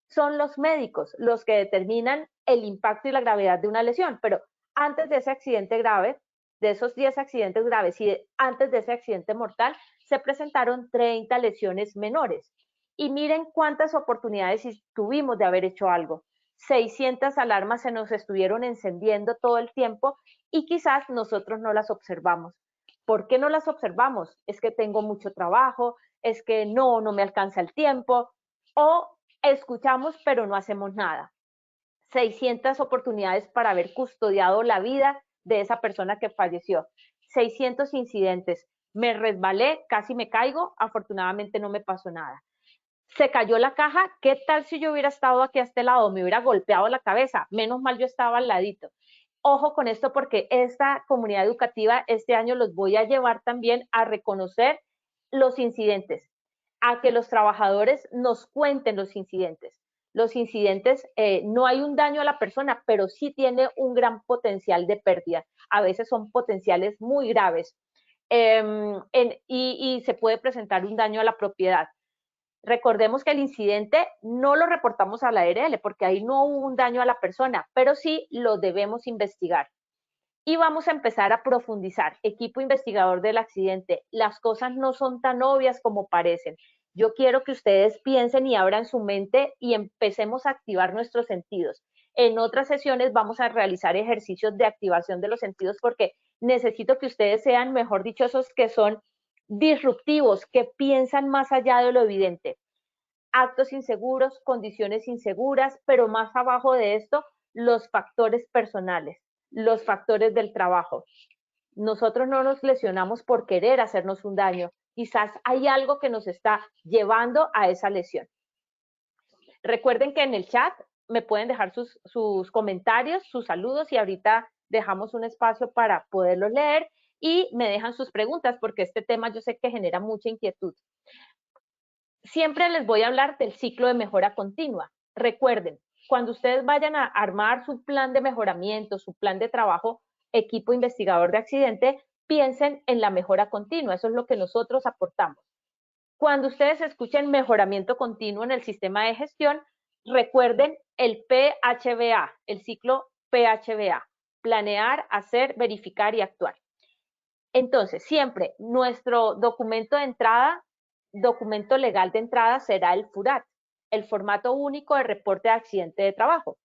son los médicos los que determinan el impacto y la gravedad de una lesión. Pero antes de ese accidente grave, de esos 10 accidentes graves y antes de ese accidente mortal, se presentaron 30 lesiones menores. Y miren cuántas oportunidades tuvimos de haber hecho algo. 600 alarmas se nos estuvieron encendiendo todo el tiempo y quizás nosotros no las observamos. ¿Por qué no las observamos? Es que tengo mucho trabajo, es que no me alcanza el tiempo, o escuchamos pero no hacemos nada. 600 oportunidades para haber custodiado la vida de esa persona que falleció. 600 incidentes. Me resbalé, casi me caigo, afortunadamente no me pasó nada. Se cayó la caja, ¿qué tal si yo hubiera estado aquí a este lado? Me hubiera golpeado la cabeza, menos mal yo estaba al ladito. Ojo con esto porque esta comunidad educativa este año los voy a llevar también a reconocer los incidentes, a que los trabajadores nos cuenten los incidentes. Los incidentes, no hay un daño a la persona, pero sí tiene un gran potencial de pérdida. A veces son potenciales muy graves y se puede presentar un daño a la propiedad. Recordemos que el incidente no lo reportamos a la ARL porque ahí no hubo un daño a la persona, pero sí lo debemos investigar. Y vamos a empezar a profundizar. Equipo investigador del accidente, las cosas no son tan obvias como parecen. Yo quiero que ustedes piensen y abran su mente y empecemos a activar nuestros sentidos. En otras sesiones vamos a realizar ejercicios de activación de los sentidos porque necesito que ustedes sean, mejor dicho, esos que son disruptivos, que piensan más allá de lo evidente. Actos inseguros, condiciones inseguras, pero más abajo de esto, los factores personales, los factores del trabajo. Nosotros no nos lesionamos por querer hacernos un daño. Quizás hay algo que nos está llevando a esa lesión. Recuerden que en el chat me pueden dejar sus comentarios, sus saludos y ahorita dejamos un espacio para poderlos leer y me dejan sus preguntas porque este tema yo sé que genera mucha inquietud. Siempre les voy a hablar del ciclo de mejora continua. Recuerden, cuando ustedes vayan a armar su plan de mejoramiento, su plan de trabajo, equipo investigador de accidente, piensen en la mejora continua. Eso es lo que nosotros aportamos. Cuando ustedes escuchen mejoramiento continuo en el sistema de gestión, recuerden el PHBA, el ciclo PHBA, planear, hacer, verificar y actuar. Entonces, siempre nuestro documento de entrada, documento legal de entrada será el FURAT, el formato único de reporte de accidente de trabajo.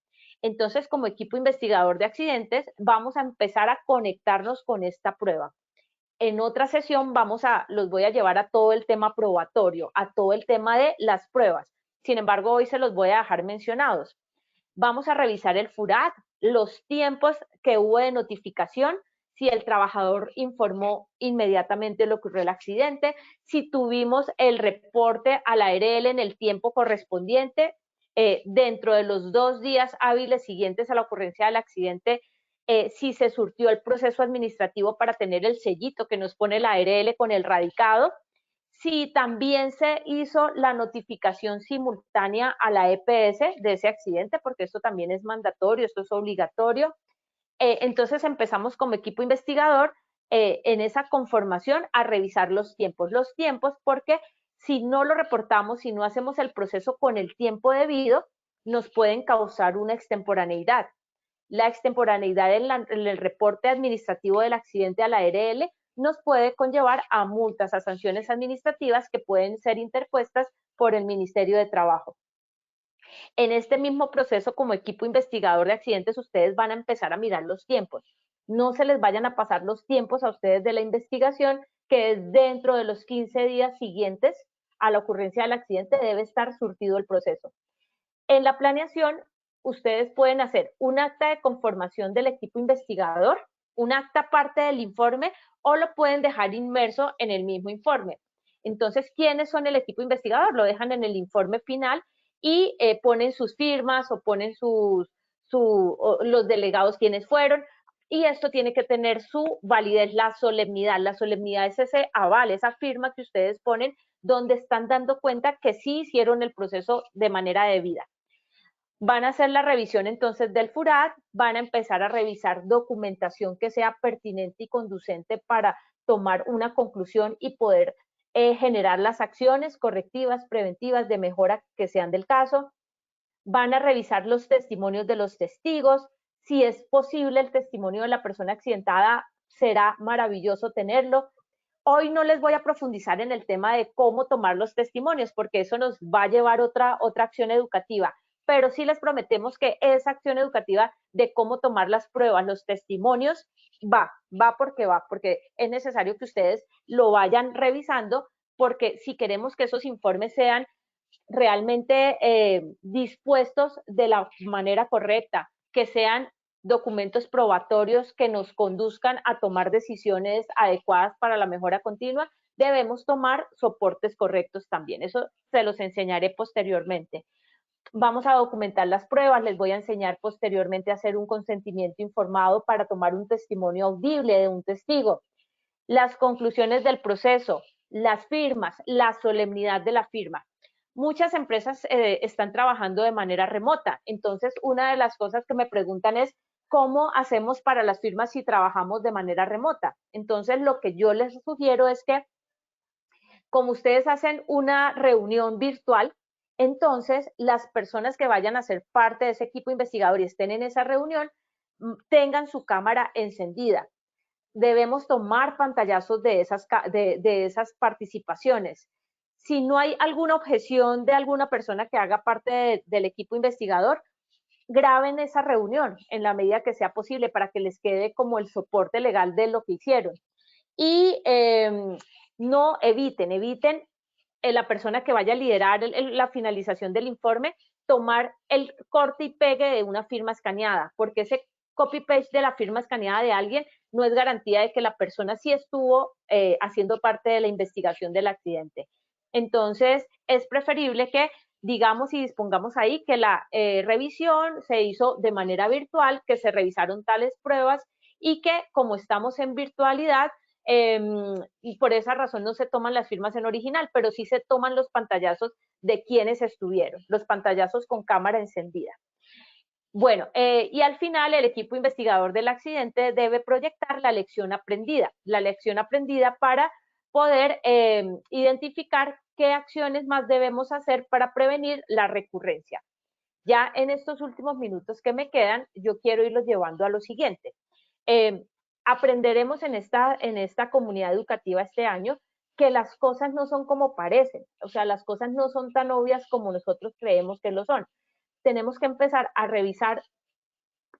Entonces, como equipo investigador de accidentes, vamos a empezar a conectarnos con esta prueba. En otra sesión los voy a llevar a todo el tema probatorio, a todo el tema de las pruebas. Sin embargo, hoy se los voy a dejar mencionados. Vamos a revisar el FURAT, los tiempos que hubo de notificación, si el trabajador informó inmediatamente lo que ocurrió el accidente, si tuvimos el reporte a la ARL en el tiempo correspondiente, dentro de los 2 días hábiles siguientes a la ocurrencia del accidente, si se surtió el proceso administrativo para tener el sellito que nos pone la ARL con el radicado, si también se hizo la notificación simultánea a la EPS de ese accidente, porque esto también es mandatorio, esto es obligatorio. Entonces empezamos como equipo investigador en esa conformación a revisar los tiempos porque si no lo reportamos, si no hacemos el proceso con el tiempo debido, nos pueden causar una extemporaneidad. La extemporaneidad en el reporte administrativo del accidente a la ARL nos puede conllevar a multas, a sanciones administrativas que pueden ser interpuestas por el Ministerio de Trabajo. En este mismo proceso, como equipo investigador de accidentes, ustedes van a empezar a mirar los tiempos. No se les vayan a pasar los tiempos a ustedes de la investigación, que es dentro de los 15 días siguientes a la ocurrencia del accidente debe estar surtido el proceso. En la planeación, ustedes pueden hacer un acta de conformación del equipo investigador, un acta parte del informe, o lo pueden dejar inmerso en el mismo informe. Entonces, ¿quiénes son el equipo investigador? Lo dejan en el informe final y ponen sus firmas o ponen los delegados quienes fueron, y esto tiene que tener su validez, la solemnidad. La solemnidad es ese aval, esa firma que ustedes ponen donde están dando cuenta que sí hicieron el proceso de manera debida. Van a hacer la revisión entonces del FURAT, van a empezar a revisar documentación que sea pertinente y conducente para tomar una conclusión y poder generar las acciones correctivas, preventivas, de mejora que sean del caso. Van a revisar los testimonios de los testigos. Si es posible el testimonio de la persona accidentada, será maravilloso tenerlo. Hoy no les voy a profundizar en el tema de cómo tomar los testimonios, porque eso nos va a llevar otra acción educativa. pero sí les prometemos que esa acción educativa de cómo tomar las pruebas, los testimonios, va porque es necesario que ustedes lo vayan revisando, porque si queremos que esos informes sean realmente dispuestos de la manera correcta, que sean documentos probatorios que nos conduzcan a tomar decisiones adecuadas para la mejora continua, debemos tomar soportes correctos también. Eso se los enseñaré posteriormente. Vamos a documentar las pruebas, les voy a enseñar posteriormente a hacer un consentimiento informado para tomar un testimonio audible de un testigo. Las conclusiones del proceso, las firmas, la solemnidad de la firma. Muchas empresas están trabajando de manera remota, entonces una de las cosas que me preguntan es cómo hacemos para las firmas si trabajamos de manera remota. Entonces lo que yo les sugiero es que como ustedes hacen una reunión virtual, entonces las personas que vayan a ser parte de ese equipo investigador y estén en esa reunión tengan su cámara encendida. Debemos tomar pantallazos de esas participaciones. Si no hay alguna objeción de alguna persona que haga parte del equipo investigador, graben esa reunión en la medida que sea posible para que les quede como el soporte legal de lo que hicieron. Y no eviten la persona que vaya a liderar la finalización del informe, tomar el corte y pegue de una firma escaneada, porque ese copy-paste de la firma escaneada de alguien no es garantía de que la persona sí estuvo haciendo parte de la investigación del accidente. Entonces, es preferible que digamos y dispongamos ahí que la revisión se hizo de manera virtual, que se revisaron tales pruebas y que como estamos en virtualidad, y por esa razón no se toman las firmas en original, pero sí se toman los pantallazos de quienes estuvieron, los pantallazos con cámara encendida. Bueno, y al final el equipo investigador del accidente debe proyectar la lección aprendida para poder identificar qué acciones más debemos hacer para prevenir la recurrencia. Ya en estos últimos minutos que me quedan, yo quiero irlos llevando a lo siguiente. Aprenderemos en esta comunidad educativa este año que las cosas no son como parecen, o sea, las cosas no son tan obvias como nosotros creemos que lo son. Tenemos que empezar a revisar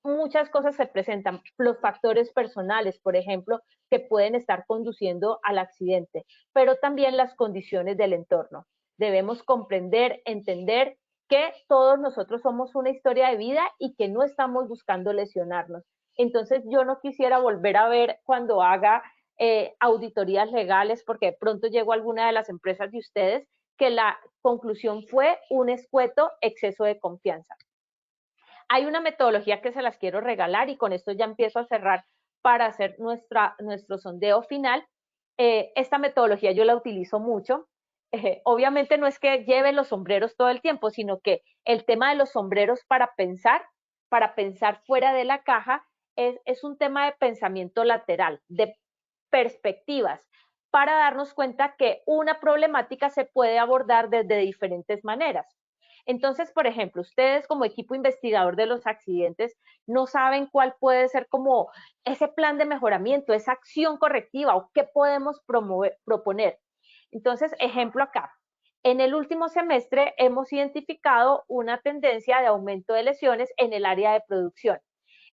muchas cosas se presentan, los factores personales, por ejemplo, que pueden estar conduciendo al accidente, pero también las condiciones del entorno. Debemos comprender, entender que todos nosotros somos una historia de vida y que no estamos buscando lesionarnos. Entonces yo no quisiera volver a ver cuando haga auditorías legales, porque de pronto llegó a alguna de las empresas de ustedes, que la conclusión fue un escueto exceso de confianza. Hay una metodología que se las quiero regalar y con esto ya empiezo a cerrar para hacer nuestro sondeo final. Esta metodología yo la utilizo mucho. Obviamente no es que lleve los sombreros todo el tiempo, sino que el tema de los sombreros para pensar fuera de la caja, es un tema de pensamiento lateral, de perspectivas, para darnos cuenta que una problemática se puede abordar desde diferentes maneras. Entonces, por ejemplo, ustedes como equipo investigador de los accidentes no saben cuál puede ser como ese plan de mejoramiento, esa acción correctiva o qué podemos proponer. Entonces, ejemplo acá. En el último semestre hemos identificado una tendencia de aumento de lesiones en el área de producción.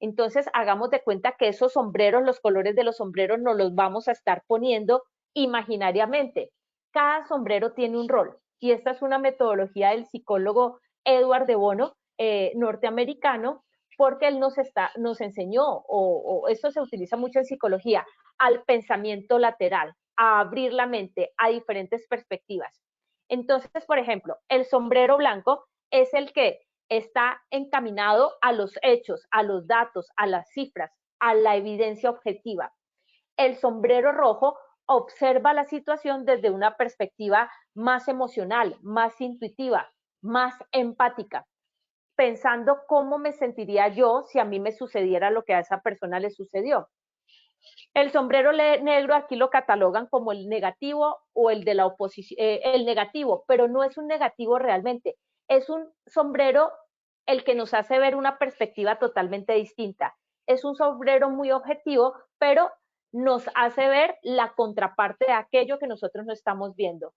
Entonces, hagamos de cuenta que esos sombreros, los colores de los sombreros, nos los vamos a estar poniendo imaginariamente. Cada sombrero tiene un rol y esta es una metodología del psicólogo Edward de Bono, norteamericano, porque él nos enseñó, o esto se utiliza mucho en psicología, al pensamiento lateral, a abrir la mente a diferentes perspectivas. Entonces, por ejemplo, el sombrero blanco es el que está encaminado a los hechos, a los datos, a las cifras, a la evidencia objetiva. El sombrero rojo observa la situación desde una perspectiva más emocional, más intuitiva, más empática, pensando cómo me sentiría yo si a mí me sucediera lo que a esa persona le sucedió. El sombrero negro aquí lo catalogan como el negativo o el de la oposición, el negativo, pero no es un negativo realmente, es un sombrero el que nos hace ver una perspectiva totalmente distinta. Es un sombrero muy objetivo, pero nos hace ver la contraparte de aquello que nosotros no estamos viendo.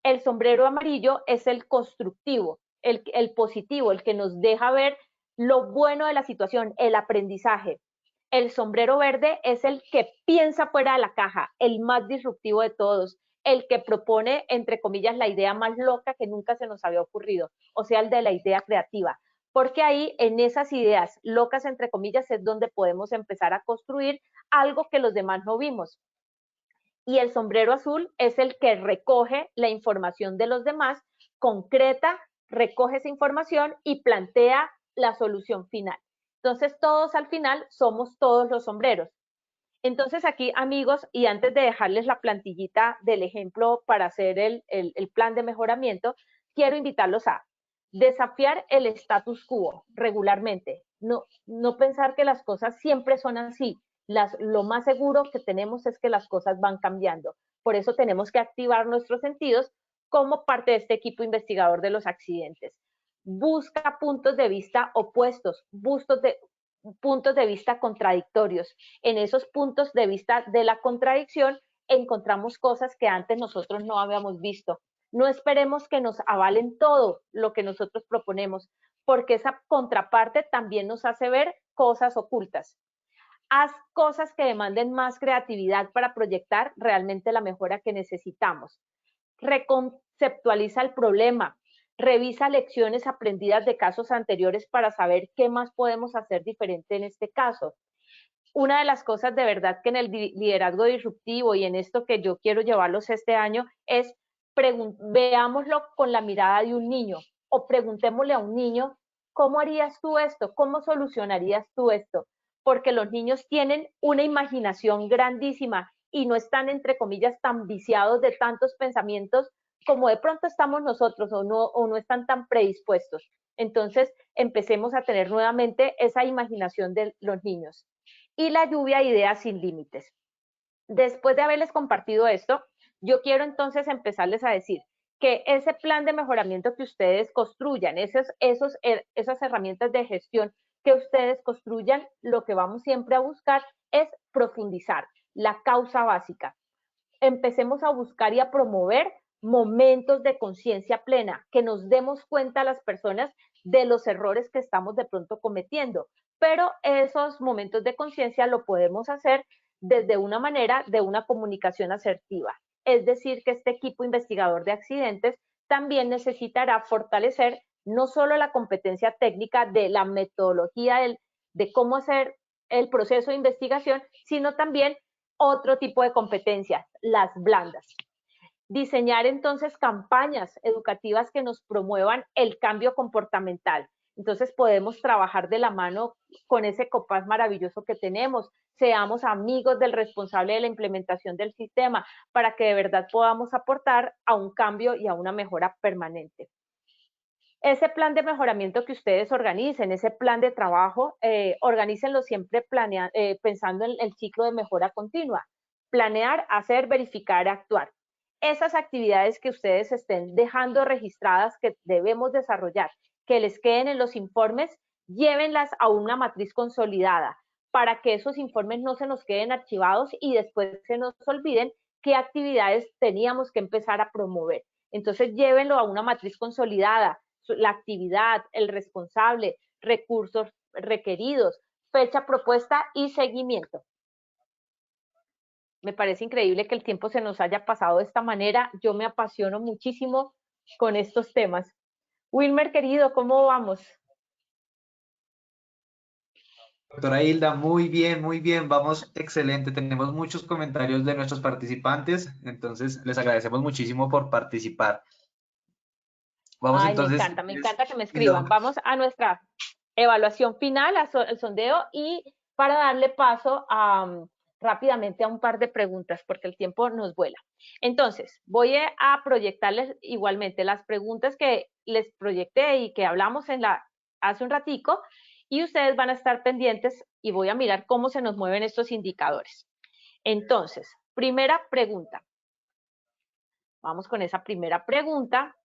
El sombrero amarillo es el constructivo, el positivo, el que nos deja ver lo bueno de la situación, el aprendizaje. El sombrero verde es el que piensa fuera de la caja, el más disruptivo de todos, el que propone, entre comillas, la idea más loca que nunca se nos había ocurrido, o sea, el de la idea creativa. Porque ahí, en esas ideas locas, entre comillas, es donde podemos empezar a construir algo que los demás no vimos. Y el sombrero azul es el que recoge la información de los demás, concreta, recoge esa información y plantea la solución final. Entonces, todos al final somos todos los sombreros. Entonces, aquí, amigos, y antes de dejarles la plantillita del ejemplo para hacer el plan de mejoramiento, quiero invitarlos a desafiar el status quo regularmente. No pensar que las cosas siempre son así. Lo más seguro que tenemos es que las cosas van cambiando. Por eso tenemos que activar nuestros sentidos como parte de este equipo investigador de los accidentes. Busca puntos de vista opuestos, puntos de vista contradictorios. En esos puntos de vista de la contradicción encontramos cosas que antes nosotros no habíamos visto. No esperemos que nos avalen todo lo que nosotros proponemos, porque esa contraparte también nos hace ver cosas ocultas. Haz cosas que demanden más creatividad para proyectar realmente la mejora que necesitamos. Reconceptualiza el problema. Revisa lecciones aprendidas de casos anteriores para saber qué más podemos hacer diferente en este caso. Una de las cosas de verdad que en el liderazgo disruptivo y en esto que yo quiero llevarlos este año es veámoslo con la mirada de un niño o preguntémosle a un niño, ¿cómo harías tú esto? ¿Cómo solucionarías tú esto? Porque los niños tienen una imaginación grandísima y no están, entre comillas, tan viciados de tantos pensamientos como de pronto estamos nosotros o no están tan predispuestos. Entonces, empecemos a tener nuevamente esa imaginación de los niños. Y la lluvia de ideas sin límites. Después de haberles compartido esto, yo quiero entonces empezarles a decir que ese plan de mejoramiento que ustedes construyan, esas herramientas de gestión que ustedes construyan, lo que vamos siempre a buscar es profundizar la causa básica. Empecemos a buscar y a promover momentos de conciencia plena, que nos demos cuenta a las personas de los errores que estamos de pronto cometiendo. Pero esos momentos de conciencia lo podemos hacer desde una manera de una comunicación asertiva. Es decir, que este equipo investigador de accidentes también necesitará fortalecer no solo la competencia técnica de la metodología de cómo hacer el proceso de investigación, sino también otro tipo de competencias, las blandas. Diseñar entonces campañas educativas que nos promuevan el cambio comportamental. Entonces podemos trabajar de la mano con ese compás maravilloso que tenemos, seamos amigos del responsable de la implementación del sistema para que de verdad podamos aportar a un cambio y a una mejora permanente. Ese plan de mejoramiento que ustedes organicen, ese plan de trabajo, organícenlo siempre pensando en el ciclo de mejora continua. Planear, hacer, verificar, actuar. Esas actividades que ustedes estén dejando registradas que debemos desarrollar, que les queden en los informes, llévenlas a una matriz consolidada para que esos informes no se nos queden archivados y después se nos olviden qué actividades teníamos que empezar a promover. Entonces, llévenlo a una matriz consolidada, la actividad, el responsable, recursos requeridos, fecha propuesta y seguimiento. Me parece increíble que el tiempo se nos haya pasado de esta manera. Yo me apasiono muchísimo con estos temas. Wilmer, querido, ¿cómo vamos? Doctora Hilda, muy bien, vamos excelente. Tenemos muchos comentarios de nuestros participantes, entonces les agradecemos muchísimo por participar. Vamos Ay, entonces. me encanta que me escriban. Vamos a nuestra evaluación final, al sondeo, y para darle paso rápidamente a un par de preguntas, porque el tiempo nos vuela. Entonces, voy a proyectarles igualmente las preguntas que les proyecté y que hablamos hace un ratico, y ustedes van a estar pendientes y voy a mirar cómo se nos mueven estos indicadores. Entonces, primera pregunta. Vamos con esa primera pregunta.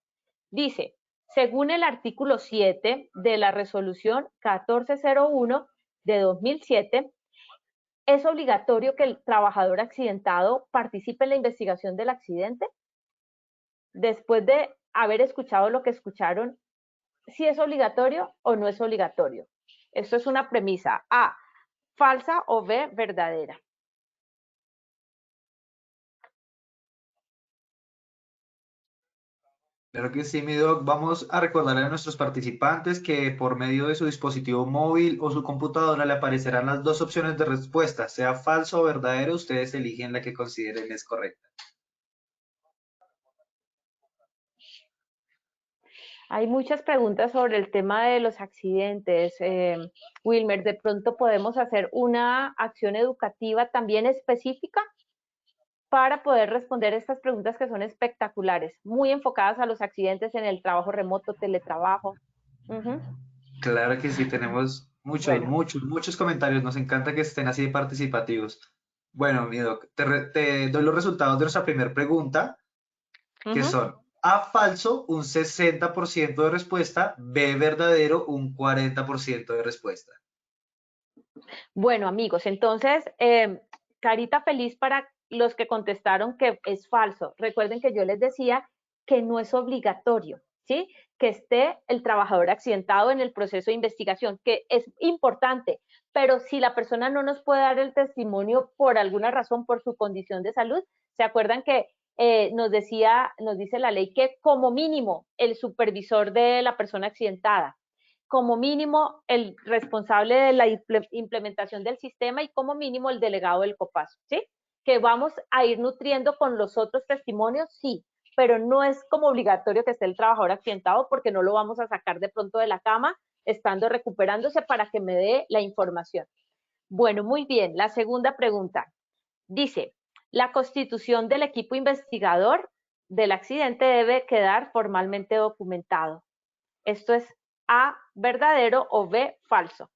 Dice, según el artículo 7 de la resolución 1401 de 2007, ¿es obligatorio que el trabajador accidentado participe en la investigación del accidente? Después de haber escuchado lo que escucharon, si es obligatorio o no es obligatorio. Esto es una premisa. A, falsa o B, verdadera. Claro que sí, mi doc. Vamos a recordarle a nuestros participantes que por medio de su dispositivo móvil o su computadora le aparecerán las dos opciones de respuesta, sea falso o verdadero, ustedes eligen la que consideren es correcta. Hay muchas preguntas sobre el tema de los accidentes. Wilmer, ¿de pronto podemos hacer una acción educativa también específica para poder responder estas preguntas que son espectaculares, muy enfocadas a los accidentes en el trabajo remoto, teletrabajo? Ujú. Claro que sí, tenemos Bueno, muchos comentarios. Nos encanta que estén así de participativos. Bueno, mi doc, te doy los resultados de nuestra primera pregunta, que ujú. son A falso, un 60% de respuesta, B verdadero, un 40% de respuesta. Bueno, amigos, entonces, carita feliz para los que contestaron que es falso. Recuerden que yo les decía que no es obligatorio, ¿sí? Que esté el trabajador accidentado en el proceso de investigación, que es importante, pero si la persona no nos puede dar el testimonio por alguna razón, por su condición de salud, ¿se acuerdan que nos dice la ley que como mínimo el supervisor de la persona accidentada, como mínimo el responsable de la implementación del sistema y como mínimo el delegado del COPAS, ¿sí? Que vamos a ir nutriendo con los otros testimonios, sí, pero no es como obligatorio que esté el trabajador accidentado porque no lo vamos a sacar de pronto de la cama estando recuperándose para que me dé la información. Bueno, muy bien. La segunda pregunta dice, la constitución del equipo investigador del accidente debe quedar formalmente documentado. Esto es A, verdadero o B, falso.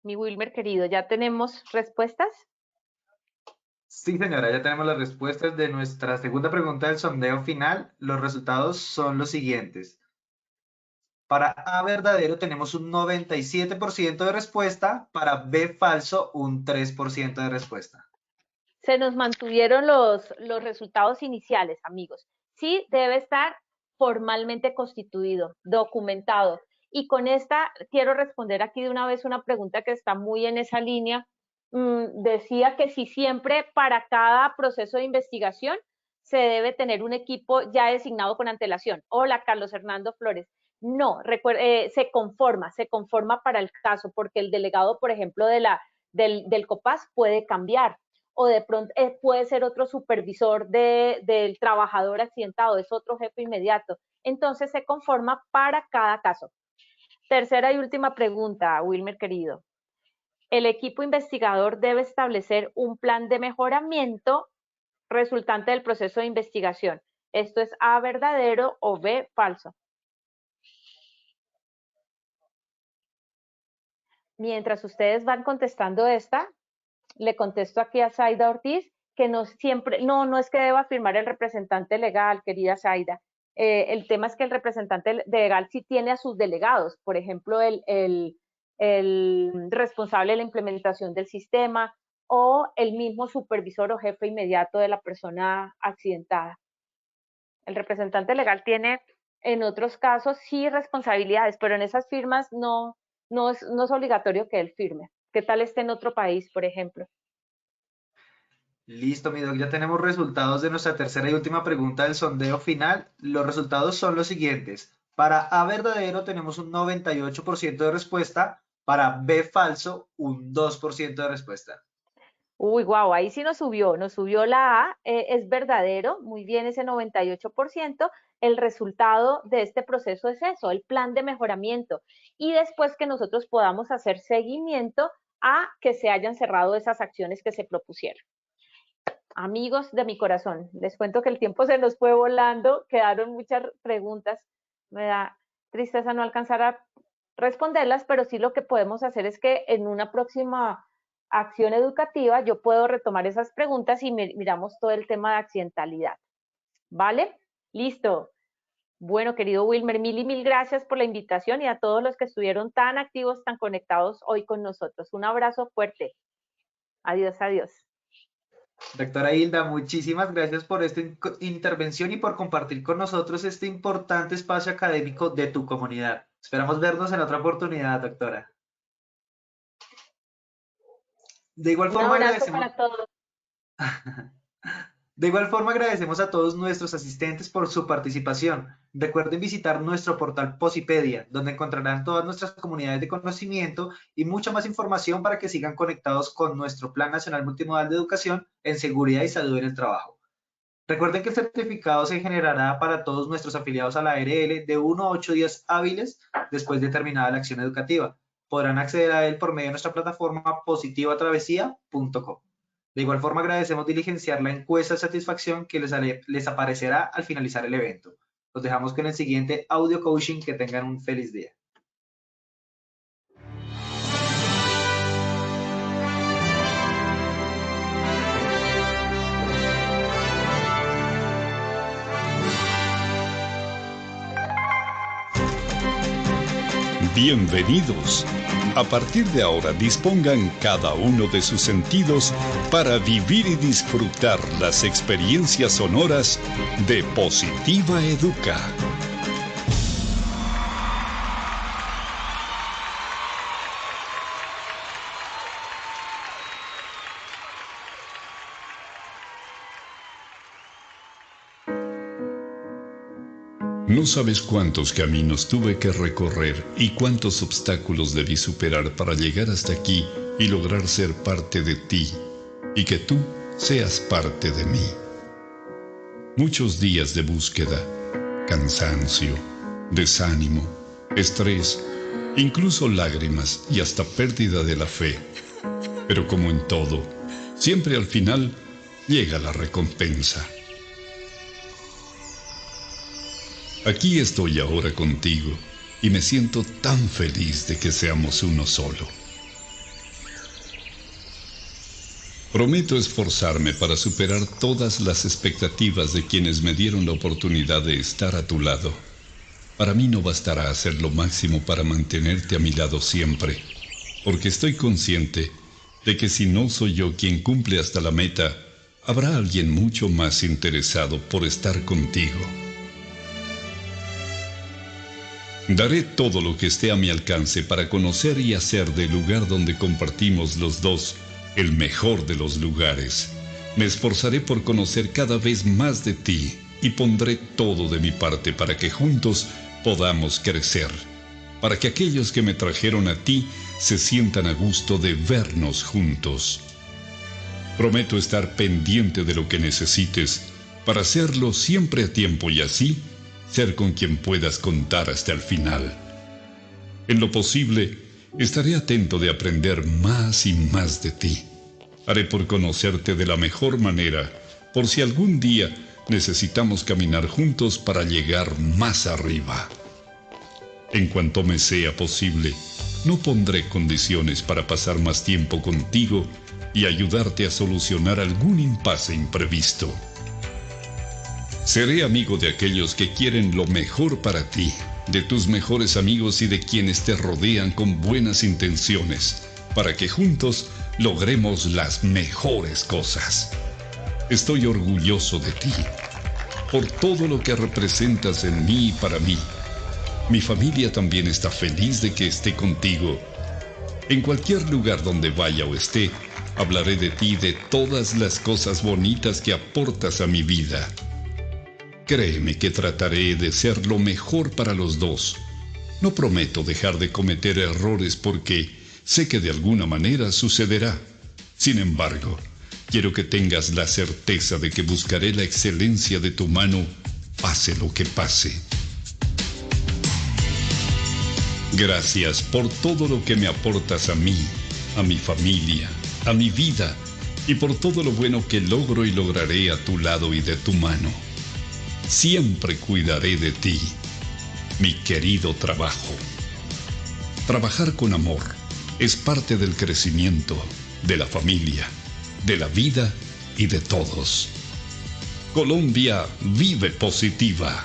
Mi Wilmer querido, ¿ya tenemos respuestas? Sí, señora, ya tenemos las respuestas de nuestra segunda pregunta del sondeo final. Los resultados son los siguientes. Para A verdadero tenemos un 97% de respuesta, para B falso un 3% de respuesta. Se nos mantuvieron los resultados iniciales, amigos. Sí, debe estar formalmente constituido, documentado. Y con esta quiero responder aquí de una vez una pregunta que está muy en esa línea. Decía que si siempre para cada proceso de investigación se debe tener un equipo ya designado con antelación. Hola, Carlos Hernando Flores. No, se conforma para el caso, porque el delegado, por ejemplo, del COPAS puede cambiar o de pronto puede ser otro supervisor del trabajador accidentado, es otro jefe inmediato. Entonces se conforma para cada caso. Tercera y última pregunta, Wilmer querido. El equipo investigador debe establecer un plan de mejoramiento resultante del proceso de investigación. Esto es A, verdadero o B, falso. Mientras ustedes van contestando esta, le contesto aquí a Zaida Ortiz que no siempre, no es que deba firmar el representante legal, querida Zaida. El tema es que el representante legal sí tiene a sus delegados, por ejemplo, el responsable de la implementación del sistema o el mismo supervisor o jefe inmediato de la persona accidentada. El representante legal tiene en otros casos sí responsabilidades, pero en esas firmas no es obligatorio que él firme. ¿Qué tal esté en otro país, por ejemplo? Listo, mi doc, ya tenemos resultados de nuestra tercera y última pregunta del sondeo final. Los resultados son los siguientes. Para A verdadero tenemos un 98% de respuesta, para B falso un 2% de respuesta. Uy, guau, ahí sí nos subió la A, es verdadero, muy bien ese 98%. El resultado de este proceso es eso, el plan de mejoramiento. Y después que nosotros podamos hacer seguimiento a que se hayan cerrado esas acciones que se propusieron. Amigos de mi corazón, les cuento que el tiempo se nos fue volando, quedaron muchas preguntas, me da tristeza no alcanzar a responderlas, pero sí lo que podemos hacer es que en una próxima acción educativa yo puedo retomar esas preguntas y miramos todo el tema de accidentalidad. ¿Vale? Listo. Bueno, querido Wilmer, mil y mil gracias por la invitación y a todos los que estuvieron tan activos, tan conectados hoy con nosotros. Un abrazo fuerte. Adiós, adiós. Doctora Hilda, muchísimas gracias por esta intervención y por compartir con nosotros este importante espacio académico de tu comunidad. Esperamos vernos en otra oportunidad, doctora. De igual Un forma abrazo agradecemos, para todos. de igual forma agradecemos a todos nuestros asistentes por su participación. Recuerden visitar nuestro portal Posipedia, donde encontrarán todas nuestras comunidades de conocimiento y mucha más información para que sigan conectados con nuestro Plan Nacional Multimodal de Educación en Seguridad y Salud en el Trabajo. Recuerden que el certificado se generará para todos nuestros afiliados a la ARL de 1 a 8 días hábiles después de terminada la acción educativa. Podrán acceder a él por medio de nuestra plataforma positivatravesía.com. De igual forma, agradecemos diligenciar la encuesta de satisfacción que les aparecerá al finalizar el evento. Los dejamos con el siguiente audio coaching. Que tengan un feliz día. Bienvenidos. A partir de ahora dispongan cada uno de sus sentidos para vivir y disfrutar las experiencias sonoras de Positiva Educa. No sabes cuántos caminos tuve que recorrer y cuántos obstáculos debí superar para llegar hasta aquí y lograr ser parte de ti y que tú seas parte de mí. Muchos días de búsqueda, cansancio, desánimo, estrés, incluso lágrimas y hasta pérdida de la fe. Pero como en todo, siempre al final llega la recompensa. Aquí estoy ahora contigo y me siento tan feliz de que seamos uno solo. Prometo esforzarme para superar todas las expectativas de quienes me dieron la oportunidad de estar a tu lado. Para mí no bastará hacer lo máximo para mantenerte a mi lado siempre, porque estoy consciente de que si no soy yo quien cumple hasta la meta, habrá alguien mucho más interesado por estar contigo. Daré todo lo que esté a mi alcance para conocer y hacer del lugar donde compartimos los dos el mejor de los lugares. Me esforzaré por conocer cada vez más de ti y pondré todo de mi parte para que juntos podamos crecer, para que aquellos que me trajeron a ti se sientan a gusto de vernos juntos. Prometo estar pendiente de lo que necesites para hacerlo siempre a tiempo y así ser con quien puedas contar hasta el final. En lo posible, estaré atento de aprender más y más de ti. Haré por conocerte de la mejor manera, por si algún día necesitamos caminar juntos para llegar más arriba. En cuanto me sea posible, no pondré condiciones para pasar más tiempo contigo y ayudarte a solucionar algún impasse imprevisto. Seré amigo de aquellos que quieren lo mejor para ti, de tus mejores amigos y de quienes te rodean con buenas intenciones, para que juntos logremos las mejores cosas. Estoy orgulloso de ti, por todo lo que representas en mí y para mí. Mi familia también está feliz de que esté contigo. En cualquier lugar donde vaya o esté, hablaré de ti y de todas las cosas bonitas que aportas a mi vida. Créeme que trataré de ser lo mejor para los dos. No prometo dejar de cometer errores porque sé que de alguna manera sucederá. Sin embargo, quiero que tengas la certeza de que buscaré la excelencia de tu mano, pase lo que pase. Gracias por todo lo que me aportas a mí, a mi familia, a mi vida y por todo lo bueno que logro y lograré a tu lado y de tu mano. Siempre cuidaré de ti, mi querido trabajo. Trabajar con amor es parte del crecimiento, de la familia, de la vida y de todos. Colombia vive positiva.